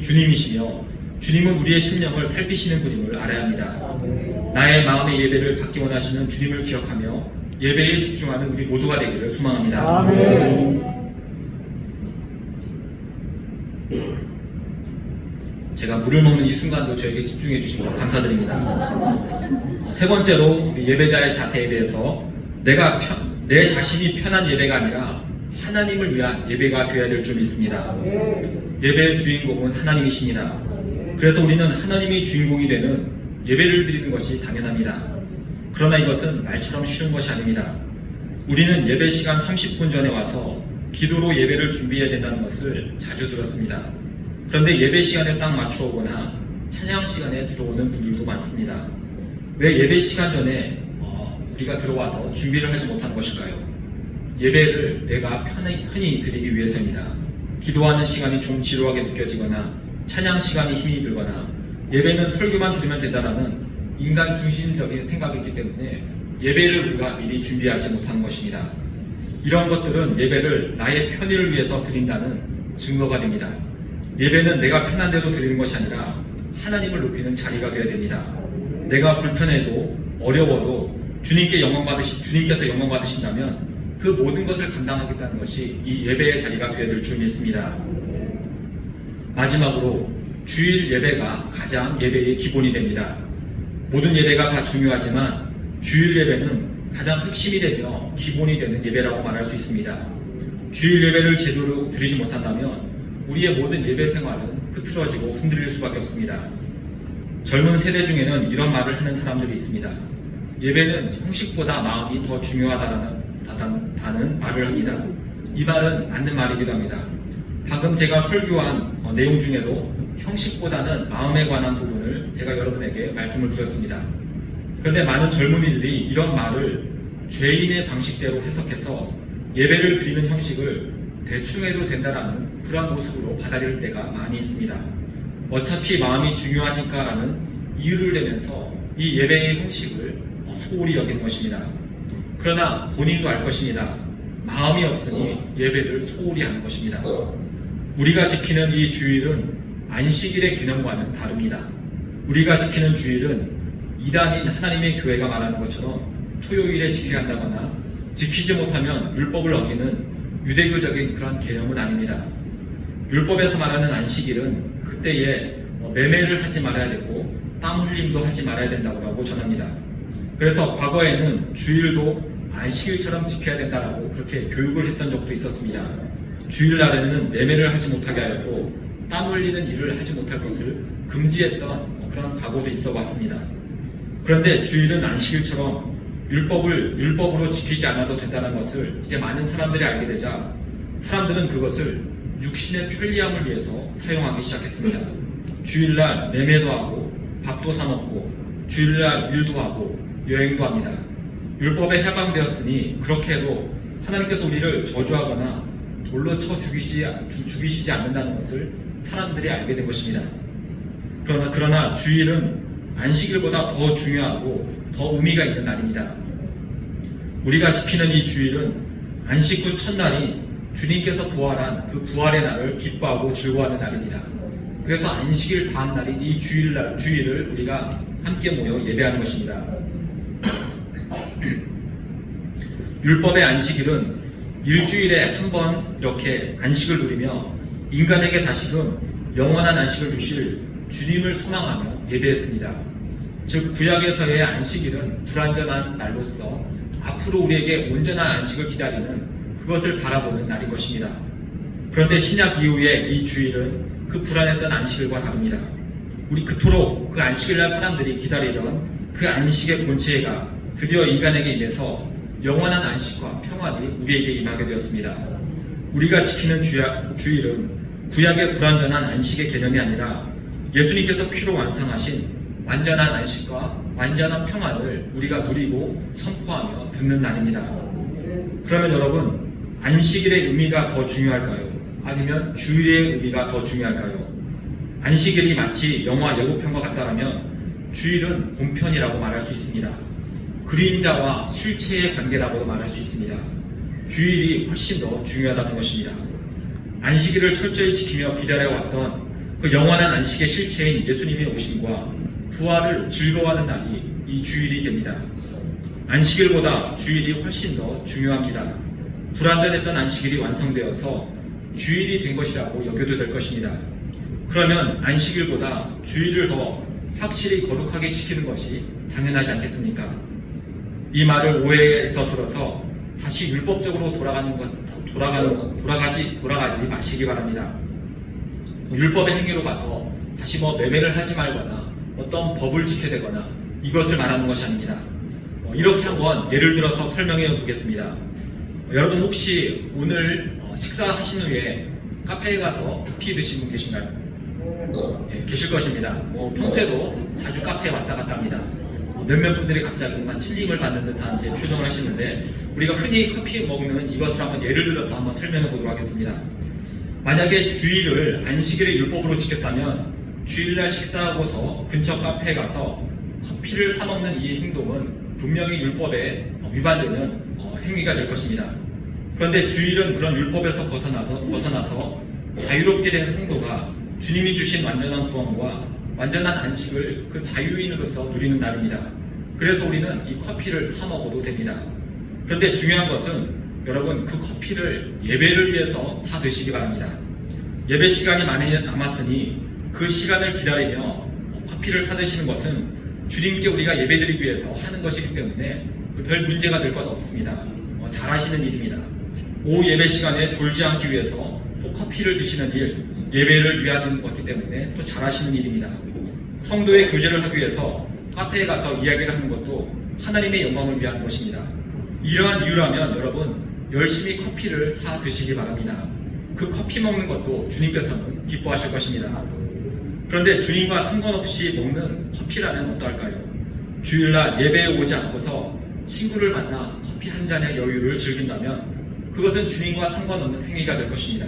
주님이시며 주님은 우리의 심령을 살피시는 분임을 알아야 합니다. 나의 마음의 예배를 받기 원하시는 주님을 기억하며 예배에 집중하는 우리 모두가 되기를 소망합니다. 아멘. 제가 물을 먹는 이 순간도 저에게 집중해 주신 것 감사드립니다. 세 번째로 예배자의 자세에 대해서 내 자신이 편한 예배가 아니라 하나님을 위한 예배가 되어야 될 줄 믿습니다. 예배의 주인공은 하나님이십니다. 그래서 우리는 하나님이 주인공이 되는 예배를 드리는 것이 당연합니다. 그러나 이것은 말처럼 쉬운 것이 아닙니다. 우리는 예배 시간 30분 전에 와서 기도로 예배를 준비해야 된다는 것을 자주 들었습니다. 그런데 예배 시간에 딱 맞추어 오거나 찬양 시간에 들어오는 분들도 많습니다. 왜 예배 시간 전에 우리가 들어와서 준비를 하지 못하는 것일까요? 예배를 내가 편히 드리기 위해서입니다. 기도하는 시간이 좀 지루하게 느껴지거나 찬양 시간이 힘이 들거나 예배는 설교만 들으면 된다는 인간 중심적인 생각이 있기 때문에 예배를 우리가 미리 준비하지 못하는 것입니다. 이런 것들은 예배를 나의 편의를 위해서 드린다는 증거가 됩니다. 예배는 내가 편한 대로 드리는 것이 아니라 하나님을 높이는 자리가 되어야 됩니다. 내가 불편해도 어려워도 주님께서 영광 받으신다면 그 그 모든 것을 감당하겠다는 것이 이 예배의 자리가 되어야 될 줄 믿습니다. 마지막으로 주일 예배가 가장 예배의 기본이 됩니다. 모든 예배가 다 중요하지만 주일 예배는 가장 핵심이 되며 기본이 되는 예배라고 말할 수 있습니다. 주일 예배를 제대로 드리지 못한다면 우리의 모든 예배 생활은 흐트러지고 흔들릴 수밖에 없습니다. 젊은 세대 중에는 이런 말을 하는 사람들이 있습니다. 예배는 형식보다 마음이 더 중요하다는 말을 합니다. 이 말은 맞는 말이기도 합니다. 방금 제가 설교한 내용 중에도 형식보다는 마음에 관한 부분을 제가 여러분에게 말씀을 드렸습니다. 그런데 많은 젊은이들이 이런 말을 죄인의 방식대로 해석해서 예배를 드리는 형식을 대충 해도 된다라는 그런 모습으로 받아들일 때가 많이 있습니다. 어차피 마음이 중요하니까라는 이유를 대면서 이 예배의 형식을 소홀히 여기는 것입니다. 그러나 본인도 알 것입니다. 마음이 없으니 예배를 소홀히 하는 것입니다. 우리가 지키는 이 주일은 안식일의 개념과는 다릅니다. 우리가 지키는 주일은 이단인 하나님의 교회가 말하는 것처럼 토요일에 지켜야 한다거나 지키지 못하면 율법을 어기는 유대교적인 그런 개념은 아닙니다. 율법에서 말하는 안식일은 그때에 매매를 하지 말아야 되고 땀 흘림도 하지 말아야 된다고 전합니다. 그래서 과거에는 주일도 안식일처럼 지켜야 된다라고 그렇게 교육을 했던 적도 있었습니다. 주일날에는 매매를 하지 못하게 하였고 땀 흘리는 일을 하지 못할 것을 금지했던 그런 과거도 있어 왔습니다. 그런데 주일은 안식일처럼 율법으로 지키지 않아도 된다는 것을 이제 많은 사람들이 알게 되자 사람들은 그것을 육신의 편리함을 위해서 사용하기 시작했습니다. 주일날 매매도 하고 밥도 사 먹고 주일날 일도 하고 여행도 합니다. 율법에 해방되었으니 그렇게 해도 하나님께서 우리를 저주하거나 돌로 쳐 죽이시지 않는다는 것을 사람들이 알게 된 것입니다. 그러나 주일은 안식일보다 더 중요하고 더 의미가 있는 날입니다. 우리가 지키는 이 주일은 안식 후 첫날인 주님께서 부활한 그 부활의 날을 기뻐하고 즐거워하는 날입니다. 그래서 안식일 다음 날인 이 주일을 우리가 함께 모여 예배하는 것입니다. 율법의 안식일은 일주일에 한 번 이렇게 안식을 누리며 인간에게 다시금 영원한 안식을 주실 주님을 소망하며 예배했습니다. 즉 구약에서의 안식일은 불완전한 날로서 앞으로 우리에게 온전한 안식을 기다리는 그것을 바라보는 날인 것입니다. 그런데 신약 이후에 이 주일은 그 불안했던 안식일과 다릅니다. 우리 그토록 그 안식일날 사람들이 기다리던 그 안식의 본체가 드디어 인간에게 임해서 영원한 안식과 평안이 우리에게 임하게 되었습니다. 우리가 지키는 주일은 구약의 불완전한 안식의 개념이 아니라 예수님께서 피로 완성하신 완전한 안식과 완전한 평안을 우리가 누리고 선포하며 듣는 날입니다. 그러면 여러분, 안식일의 의미가 더 중요할까요? 아니면 주일의 의미가 더 중요할까요? 안식일이 마치 영화 예고편과 같다면 주일은 본편이라고 말할 수 있습니다. 그림자와 실체의 관계라고도 말할 수 있습니다. 주일이 훨씬 더 중요하다는 것입니다. 안식일을 철저히 지키며 기다려왔던 그 영원한 안식의 실체인 예수님의 오심과 부활을 즐거워하는 날이 이 주일이 됩니다. 안식일보다 주일이 훨씬 더 중요합니다. 불완전했던 안식일이 완성되어서 주일이 된 것이라고 여겨도 될 것입니다. 그러면 안식일보다 주일을 더 확실히 거룩하게 지키는 것이 당연하지 않겠습니까? 이 말을 오해해서 들어서 다시 율법적으로 돌아가지 마시기 바랍니다. 율법의 행위로 가서 다시 매매를 하지 말거나 어떤 법을 지켜야 되거나 이것을 말하는 것이 아닙니다. 이렇게 한번 예를 들어서 설명해 보겠습니다. 여러분 혹시 오늘 식사하신 후에 카페에 가서 커피 드신 분 계신가요? 계실 것입니다. 평소에도 자주 카페에 왔다 갔다 합니다. 몇몇 분들이 갑자기 뭔가 찔림을 받는 듯한 이제 표정을 하시는데 우리가 흔히 커피 먹는 이것을 한번 예를 들어서 한번 설명해 보도록 하겠습니다. 만약에 주일을 안식일의 율법으로 지켰다면 주일날 식사하고서 근처 카페에 가서 커피를 사 먹는 이 행동은 분명히 율법에 위반되는 행위가 될 것입니다. 그런데 주일은 그런 율법에서 벗어나서 자유롭게 된 성도가 주님이 주신 완전한 구원과 완전한 안식을 그 자유인으로서 누리는 날입니다. 그래서 우리는 이 커피를 사 먹어도 됩니다. 그런데 중요한 것은 여러분 그 커피를 예배를 위해서 사 드시기 바랍니다. 예배 시간이 많이 남았으니 그 시간을 기다리며 커피를 사 드시는 것은 주님께 우리가 예배드리기 위해서 하는 것이기 때문에 별 문제가 될 것 없습니다. 잘하시는 일입니다. 오후 예배 시간에 졸지 않기 위해서 또 커피를 드시는 일, 예배를 위하는 것이기 때문에 또 잘하시는 일입니다. 성도의 교제를 하기 위해서 카페에 가서 이야기를 하는 것도 하나님의 영광을 위한 것입니다. 이러한 이유라면 여러분 열심히 커피를 사 드시기 바랍니다. 그 커피 먹는 것도 주님께서는 기뻐하실 것입니다. 그런데 주님과 상관없이 먹는 커피라면 어떨까요? 주일날 예배에 오지 않고서 친구를 만나 커피 한 잔의 여유를 즐긴다면 그것은 주님과 상관없는 행위가 될 것입니다.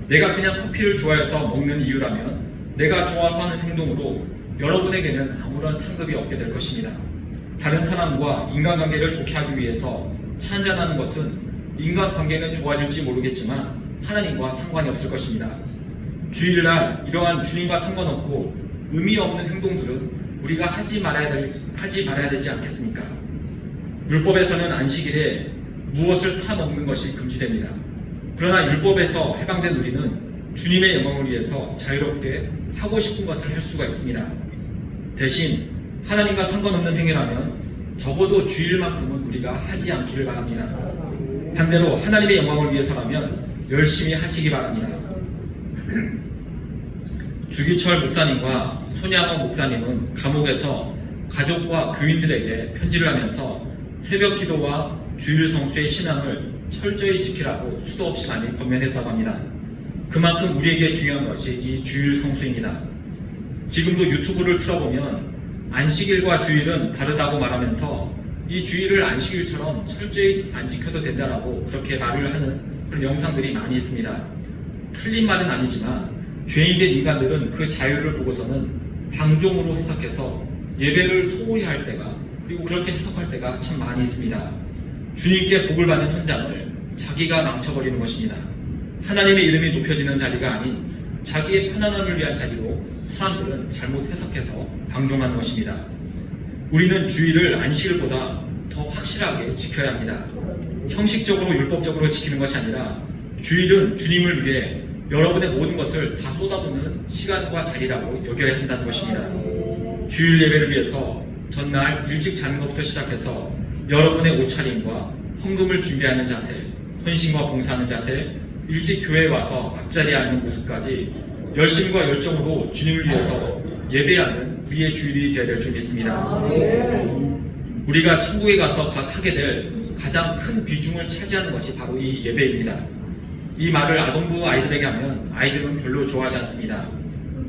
내가 그냥 커피를 좋아해서 먹는 이유라면 내가 좋아서 하는 행동으로 여러분에게는 아무런 상급이 없게 될 것입니다. 다른 사람과 인간관계를 좋게 하기 위해서 차 한잔하는 것은 인간관계는 좋아질지 모르겠지만 하나님과 상관이 없을 것입니다. 주일날 이러한 주님과 상관없고 의미 없는 행동들은 우리가 하지 말아야 되지 않겠습니까? 율법에서는 안식일에 무엇을 사 먹는 것이 금지됩니다. 그러나 율법에서 해방된 우리는 주님의 영광을 위해서 자유롭게 하고 싶은 것을 할 수가 있습니다. 대신 하나님과 상관없는 행위라면 적어도 주일만큼은 우리가 하지 않기를 바랍니다. 반대로 하나님의 영광을 위해서라면 열심히 하시기 바랍니다. 주기철 목사님과 손양원 목사님은 감옥에서 가족과 교인들에게 편지를 하면서 새벽 기도와 주일 성수의 신앙을 철저히 지키라고 수도 없이 많이 권면했다고 합니다. 그만큼 우리에게 중요한 것이 이 주일 성수입니다. 지금도 유튜브를 틀어보면 안식일과 주일은 다르다고 말하면서 이 주일을 안식일처럼 철저히 안 지켜도 된다라고 그렇게 말을 하는 그런 영상들이 많이 있습니다. 틀린 말은 아니지만 죄인된 인간들은 그 자유를 보고서는 방종으로 해석해서 예배를 소홀히 할 때가 그리고 그렇게 해석할 때가 참 많이 있습니다. 주님께 복을 받는 현장을 자기가 망쳐버리는 것입니다. 하나님의 이름이 높여지는 자리가 아닌 자기의 편안함을 위한 자리로 사람들은 잘못 해석해서 방종하는 것입니다. 우리는 주일을 안식일보다 더 확실하게 지켜야 합니다. 형식적으로 율법적으로 지키는 것이 아니라 주일은 주님을 위해 여러분의 모든 것을 다 쏟아붓는 시간과 자리라고 여겨야 한다는 것입니다. 주일 예배를 위해서 전날 일찍 자는 것부터 시작해서 여러분의 옷차림과 헌금을 준비하는 자세, 헌신과 봉사하는 자세, 일찍 교회에 와서 앞자리에 앉는 모습까지 열심과 열정으로 주님을 위해서 예배하는 우리의 주일이 되어야 될 줄 믿습니다. 우리가 천국에 가서 하게 될 가장 큰 비중을 차지하는 것이 바로 이 예배입니다. 이 말을 아동부 아이들에게 하면 아이들은 별로 좋아하지 않습니다.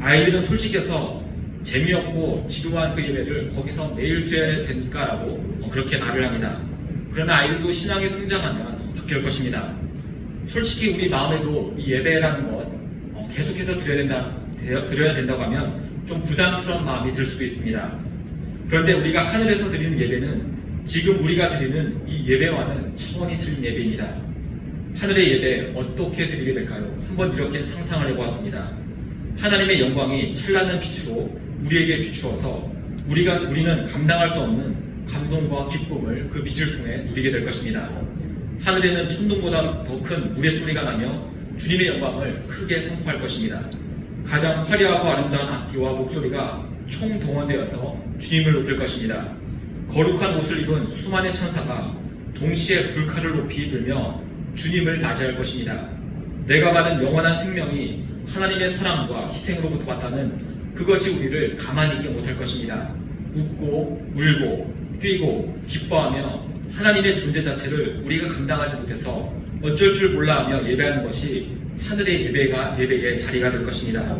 아이들은 솔직해서 재미없고 지루한 그 예배를 거기서 매일 드려야 되니까 라고 그렇게 말을 합니다. 그러나 아이들도 신앙이 성장하면 바뀔 것입니다. 솔직히 우리 마음에도 이 예배라는 것 계속해서 드려야 된다고 하면 좀 부담스러운 마음이 들 수도 있습니다. 그런데 우리가 하늘에서 드리는 예배는 지금 우리가 드리는 이 예배와는 차원이 틀린 예배입니다. 하늘의 예배 어떻게 드리게 될까요? 한번 이렇게 상상을 해보았습니다. 하나님의 영광이 찬란한 빛으로 우리에게 비추어서 우리는 감당할 수 없는 감동과 기쁨을 그 빛을 통해 누리게 될 것입니다. 하늘에는 천둥보다 더 큰 우레소리가 나며 주님의 영광을 크게 선포할 것입니다. 가장 화려하고 아름다운 악기와 목소리가 총동원되어서 주님을 높일 것입니다. 거룩한 옷을 입은 수많은 천사가 동시에 불칼을 높이 들며 주님을 맞이할 것입니다. 내가 받은 영원한 생명이 하나님의 사랑과 희생으로부터 왔다는 그것이 우리를 가만히 있게 못할 것입니다. 웃고 울고 뛰고 기뻐하며 하나님의 존재 자체를 우리가 감당하지 못해서 어쩔 줄 몰라하며 예배하는 것이 하늘의 예배의 자리가 될 것입니다.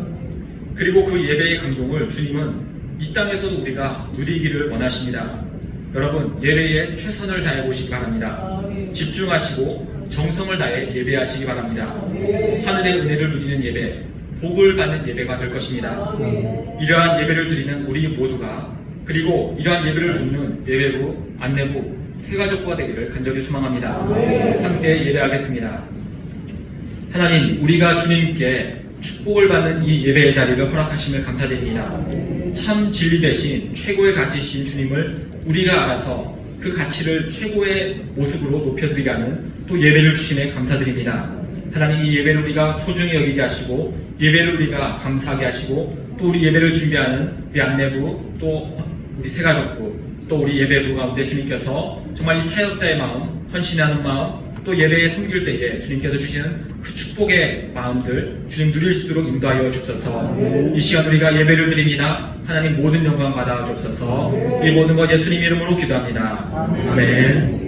그리고 그 예배의 감동을 주님은 이 땅에서도 우리가 누리기를 원하십니다. 여러분, 예배에 최선을 다해 보시기 바랍니다. 집중하시고 정성을 다해 예배하시기 바랍니다. 하늘의 은혜를 누리는 예배, 복을 받는 예배가 될 것입니다. 이러한 예배를 드리는 우리 모두가 그리고 이러한 예배를 돕는 예배부, 안내부, 새가족부가 되기를 간절히 소망합니다. 함께 예배하겠습니다. 하나님, 우리가 주님께 축복을 받는 이 예배의 자리를 허락하심을 감사드립니다. 참 진리 대신 최고의 가치이신 주님을 우리가 알아서 그 가치를 최고의 모습으로 높여드리게 하는 또 예배를 주시네 감사드립니다. 하나님, 이 예배를 우리가 소중히 여기게 하시고 예배를 우리가 감사하게 하시고 또 우리 예배를 준비하는 우리 안내부 또 우리 새가족부 또 우리 예배부 가운데 주님께서 정말 이 사역자의 마음, 헌신하는 마음 또 예배에 섬길 때에 주님께서 주시는 그 축복의 마음들 주님 누릴 수 있도록 인도하여 주옵소서. 이 시간 우리가 예배를 드립니다. 하나님 모든 영광 받아 주옵소서. 이 모든 것 예수님 이름으로 기도합니다. 아멘.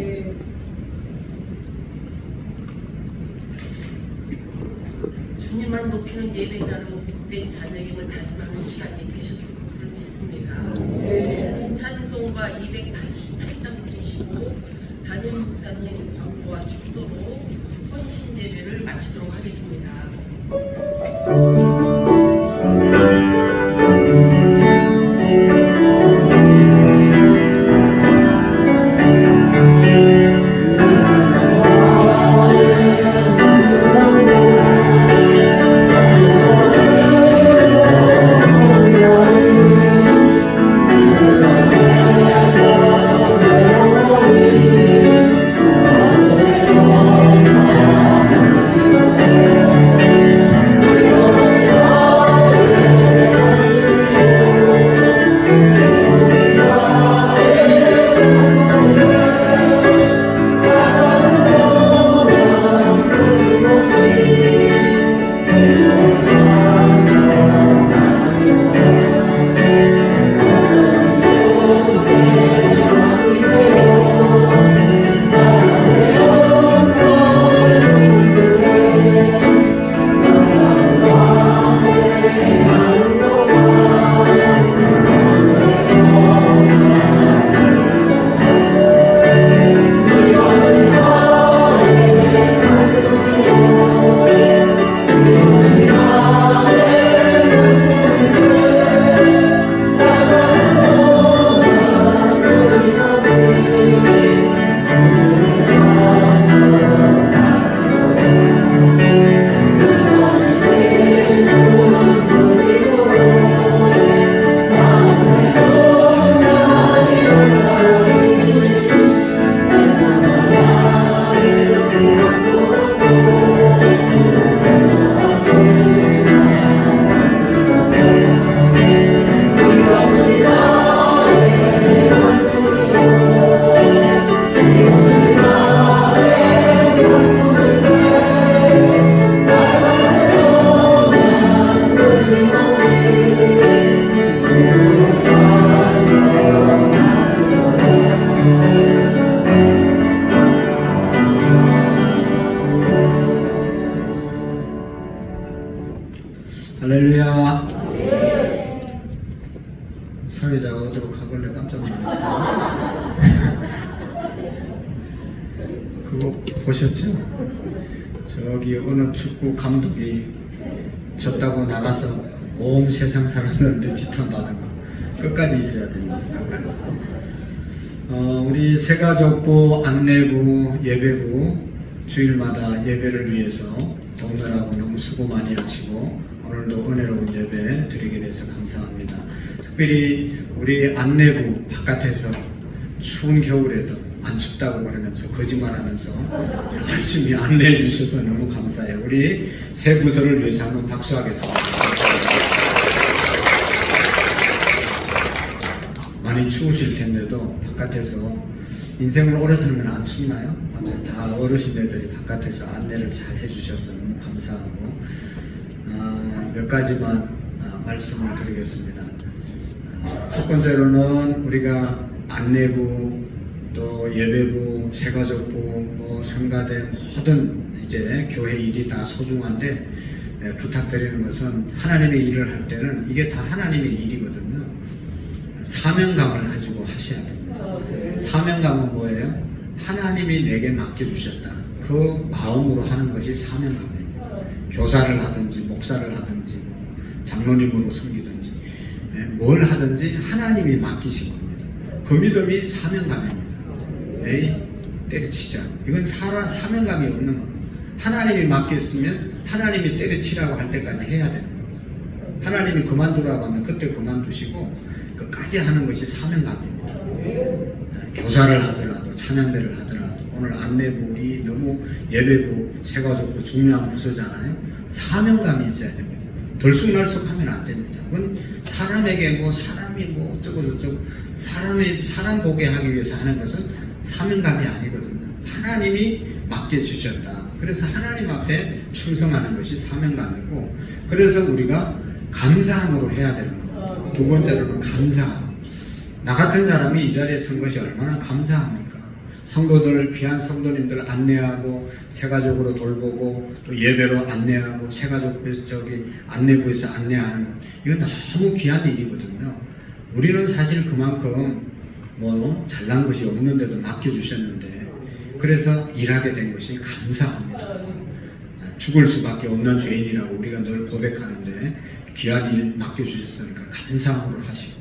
주님만 높이는 예배자로 된 자녀임을 다짐하는 시간이 되셨을 것을 믿습니다. 찬송가 288장 드리시고 담임 목사님 광고와 축도로 헌신 예배를 마치도록 하겠습니다. 할렐루야. 사회자가 어디로 가길래 깜짝 놀랐어요. 그거 보셨죠? 저기 어느 축구 감독이 졌다고 나가서 온 세상 사람들한테 지탄받은 거 끝까지 있어야 됩니다. 끝까지. 우리 새가족부, 안내부, 예배부 주일마다 예배를 위해서 동ner하고 너무 수고 많이 하시고 오늘도 은혜로운 예배 드리게 돼서 감사합니다. 특별히 우리 안내부 바깥에서 추운 겨울에도 안 춥다고 그러면서 거짓말하면서 열심히 안내해 주셔서 너무 감사해요. 우리 새 부서를 위해서 한번 박수하겠습니다. 많이 추우실 텐데도 바깥에서 인생을 오래 살면 안 춥나요? 맞아요. 다 어르신들이 바깥에서 안내를 잘 해주셔서 너무 감사하고 몇 가지만 말씀을 드리겠습니다. 첫 번째로는 우리가 안내부 또 예배부, 새가족부, 뭐 성가대 모든 이제 교회 일이 다 소중한데 부탁드리는 것은 하나님의 일을 할 때는 이게 다 하나님의 일이거든요. 사명감을 가지고 하셔야 됩니다. 사명감은 뭐예요? 하나님이 내게 맡겨주셨다. 그 마음으로 하는 것이 사명감입니다. 교사를 하든지 목사를 하든지 장로님으로 섬기든지 뭘 하든지 하나님이 맡기신 겁니다. 그 믿음이 사명감입니다. 에이 때려치자. 이건 사명감이 없는 겁니다. 하나님이 맡겼으면 하나님이 때려치라고 할 때까지 해야 되는 겁니다. 하나님이 그만두라고 하면 그때 그만두시고 끝까지 하는 것이 사명감입니다. 교사를 하더라도 찬양대를 하더라도 오늘 안내부이 너무 예배부, 세가족부 중요한 부서잖아요. 사명감이 있어야 됩니다. 덜쑥날쑥하면 안 됩니다. 그건 사람에게 뭐 사람이 뭐 어쩌고 저쩌고 사람 보게 하기 위해서 하는 것은 사명감이 아니거든요. 하나님이 맡겨주셨다. 그래서 하나님 앞에 충성하는 것이 사명감이고, 그래서 우리가 감사함으로 해야 되는 겁니다. 두 번째로는 감사함. 나 같은 사람이 이 자리에 선 것이 얼마나 감사합니까? 성도들, 귀한 성도님들 안내하고 세가족으로 돌보고 또 예배로 안내하고 세가족 안내부에서 안내하는 것, 이건 너무 귀한 일이거든요. 우리는 사실 그만큼 뭐 잘난 것이 없는데도 맡겨주셨는데, 그래서 일하게 된 것이 감사합니다. 죽을 수밖에 없는 죄인이라고 우리가 늘 고백하는데 귀한 일 맡겨주셨으니까 감사함으로 하시고,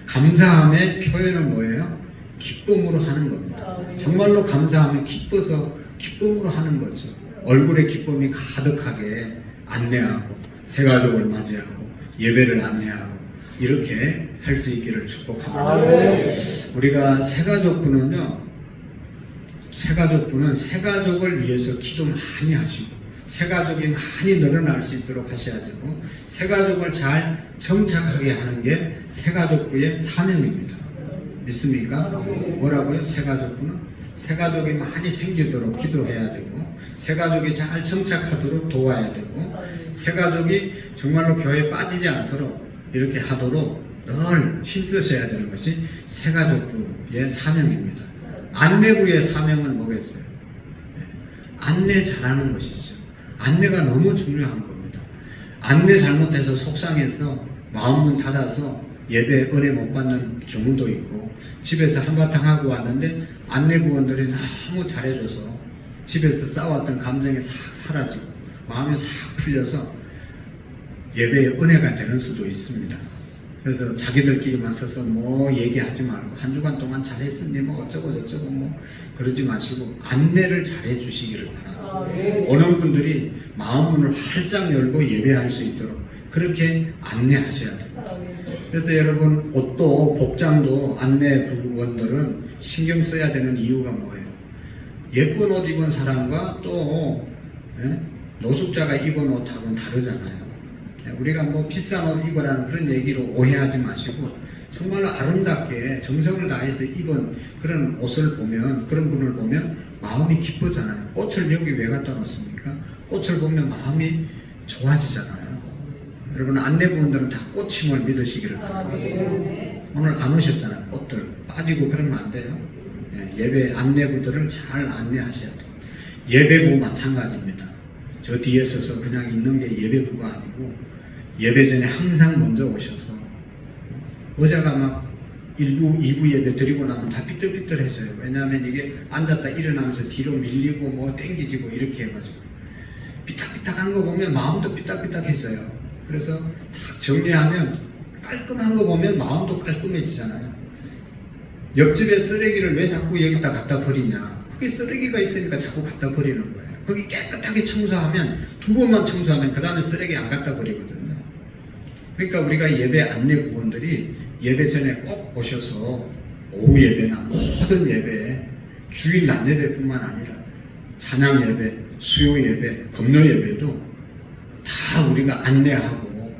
감사함의 표현은 뭐예요? 기쁨으로 하는 겁니다. 정말로 감사하면 기뻐서 기쁨으로 하는 거죠. 얼굴에 기쁨이 가득하게 안내하고 세가족을 맞이하고 예배를 안내하고 이렇게 할 수 있기를 축복합니다. 우리가 세가족부는 세가족을 위해서 기도 많이 하시고 세가족이 많이 늘어날 수 있도록 하셔야 되고, 세가족을 잘 정착하게 하는 게 세가족부의 사명입니다. 믿습니까? 뭐라고요? 세가족부는 세가족이 많이 생기도록 기도해야 되고, 세가족이 잘 정착하도록 도와야 되고, 세가족이 정말로 교회에 빠지지 않도록 이렇게 하도록 늘 힘쓰셔야 되는 것이 세가족부의 사명입니다. 안내부의 사명은 뭐겠어요? 안내 잘하는 것이죠. 안내가 너무 중요한 겁니다. 안내 잘못해서 속상해서 마음문 닫아서 예배 은혜 못 받는 경우도 있고, 집에서 한바탕 하고 왔는데 안내부원들이 너무 잘해줘서 집에서 싸웠던 감정이 싹 사라지고 마음이 싹 풀려서 예배의 은혜가 되는 수도 있습니다. 그래서 자기들끼리만 서서 뭐 얘기하지 말고 한 주간 동안 잘했으니 뭐 어쩌고 저쩌고 뭐 그러지 마시고 안내를 잘해 주시기를 바랍니다. 오는 분들이 마음문을 활짝 열고 예배할 수 있도록 그렇게 안내하셔야 됩니다. 그래서 여러분, 옷도 복장도 안내부원들은 신경 써야 되는 이유가 뭐예요? 예쁜 옷 입은 사람과 또 노숙자가 입은 옷하고는 다르잖아요. 우리가 뭐 비싼 옷 입으라는 그런 얘기로 오해하지 마시고, 정말로 아름답게 정성을 다해서 입은 그런 옷을 보면, 그런 분을 보면 마음이 기쁘잖아요. 꽃을 여기 왜 갖다 놨습니까? 꽃을 보면 마음이 좋아지잖아요. 여러분, 안내부원들은 다 꽃임을 믿으시기를 바랍니다. 오늘 안 오셨잖아요. 꽃들 빠지고 그러면 안 돼요. 예배 안내부들을 잘 안내하셔야 돼요. 예배부 마찬가지입니다. 저 뒤에 서서 그냥 있는 게 예배부가 아니고, 예배 전에 항상 먼저 오셔서 의자가 막 1부, 2부 예배 드리고 나면 다 삐뚤삐뚤해져요. 왜냐하면 이게 앉았다 일어나면서 뒤로 밀리고 뭐 땡기지고 이렇게 해가지고 삐딱삐딱한 거 보면 마음도 삐딱삐딱해져요. 그래서 딱 정리하면 깔끔한 거 보면 마음도 깔끔해지잖아요. 옆집에 쓰레기를 왜 자꾸 여기다 갖다 버리냐? 그게 쓰레기가 있으니까 자꾸 갖다 버리는 거예요. 거기 깨끗하게 청소하면, 2번만 청소하면 그 다음에 쓰레기 안 갖다 버리거든요. 그러니까 우리가 예배 안내부원들이 예배 전에 꼭 오셔서 오후 예배나 모든 예배, 주일 낮 예배뿐만 아니라 찬양 예배, 수요 예배, 금요 예배도 다 우리가 안내하고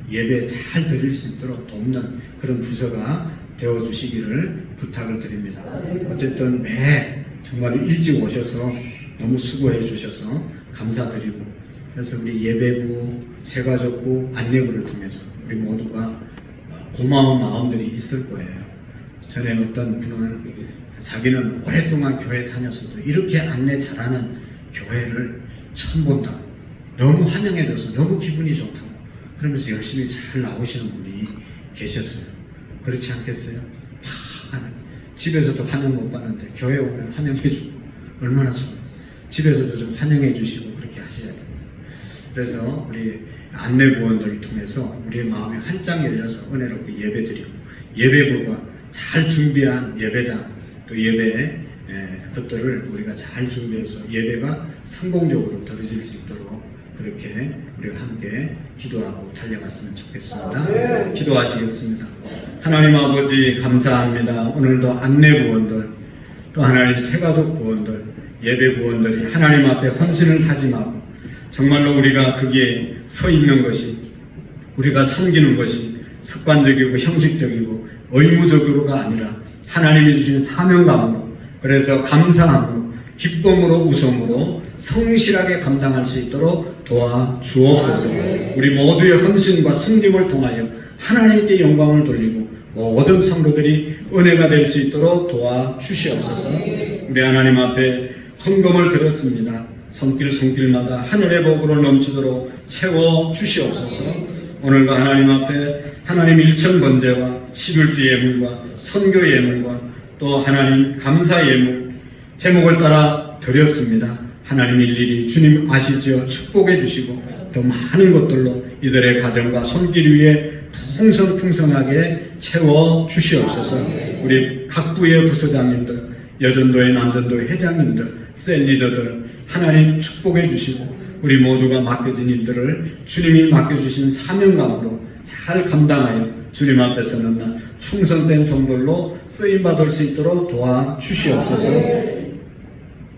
예배 잘 드릴 수 있도록 돕는 그런 부서가 되어주시기를 부탁을 드립니다. 어쨌든 매 정말 일찍 오셔서 너무 수고해 주셔서 감사드리고, 그래서 우리 예배부, 세가족부, 안내부를 통해서 우리 모두가 고마운 마음들이 있을 거예요. 전에 어떤 분은 자기는 오랫동안 교회 다녔어도 이렇게 안내 잘하는 교회를 처음 본다. 너무 환영해줘서 너무 기분이 좋다고 그러면서 열심히 잘 나오시는 분이 계셨어요. 그렇지 않겠어요? 집에서도 환영 못 받는데 교회 오면 환영해주고 얼마나 좋아요. 집에서도 좀 환영해 주시고 그렇게 하셔야 됩니다. 그래서 우리 안내부원들을 통해서 우리의 마음이 활짝 열려서 은혜롭게 예배드리고, 예배부가 잘 준비한 예배당 또 예배의 것들을 우리가 잘 준비해서 예배가 성공적으로 드려질 수 있도록 그렇게 우리가 함께 기도하고 달려갔으면 좋겠습니다. 기도하시겠습니다. 하나님 아버지 감사합니다. 오늘도 안내부원들 또 하나님 새가족 구원들, 예배 구원들이 하나님 앞에 헌신을 다짐하고 정말로 우리가 거기에 서 있는 것이, 우리가 섬기는 것이 습관적이고 형식적이고 의무적으로가 아니라 하나님이 주신 사명감으로, 그래서 감사함으로, 기쁨으로, 웃음으로 성실하게 감당할 수 있도록 도와주옵소서. 우리 모두의 헌신과 섬김을 통하여 하나님께 영광을 돌리고 모든 성도들이 은혜가 될 수 있도록 도와주시옵소서. 우리 하나님 앞에 헌금을 드렸습니다. 손길마다 하늘의 복으로 넘치도록 채워주시옵소서. 오늘과 하나님 앞에 하나님 일천번제와 11주 예물과 선교 예물과 또 하나님 감사 예물 제목을 따라 드렸습니다. 하나님 일일이 주님 아시죠? 축복해 주시고 더 많은 것들로 이들의 가정과 손길 위에 풍성풍성하게 채워 주시옵소서. 우리 각부의 부서장님들, 여전도의 남전도의 회장님들, 셀리더들 하나님 축복해 주시고 우리 모두가 맡겨진 일들을 주님이 맡겨주신 사명감으로 잘 감당하여 주님 앞에 서는 날 충성된 종들로 쓰임받을 수 있도록 도와주시옵소서.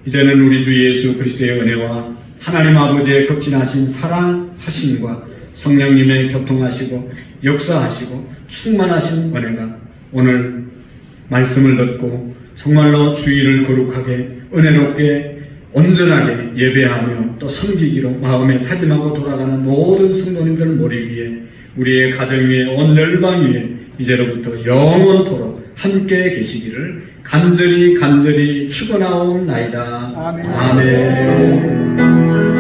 이제는 우리 주 예수 그리스도의 은혜와 하나님 아버지의 극진하신 사랑하심과 성령님의 교통하시고 역사하시고 충만하신 은혜가 오늘 말씀을 듣고 정말로 주의를 거룩하게 은혜롭게 온전하게 예배하며 또 섬기기로 마음에 다짐하고 돌아가는 모든 성도님들 머리 위에 우리의 가정 위에 온 열방 위에 이제로부터 영원토록 함께 계시기를 간절히 축원하옵나이다. 아멘.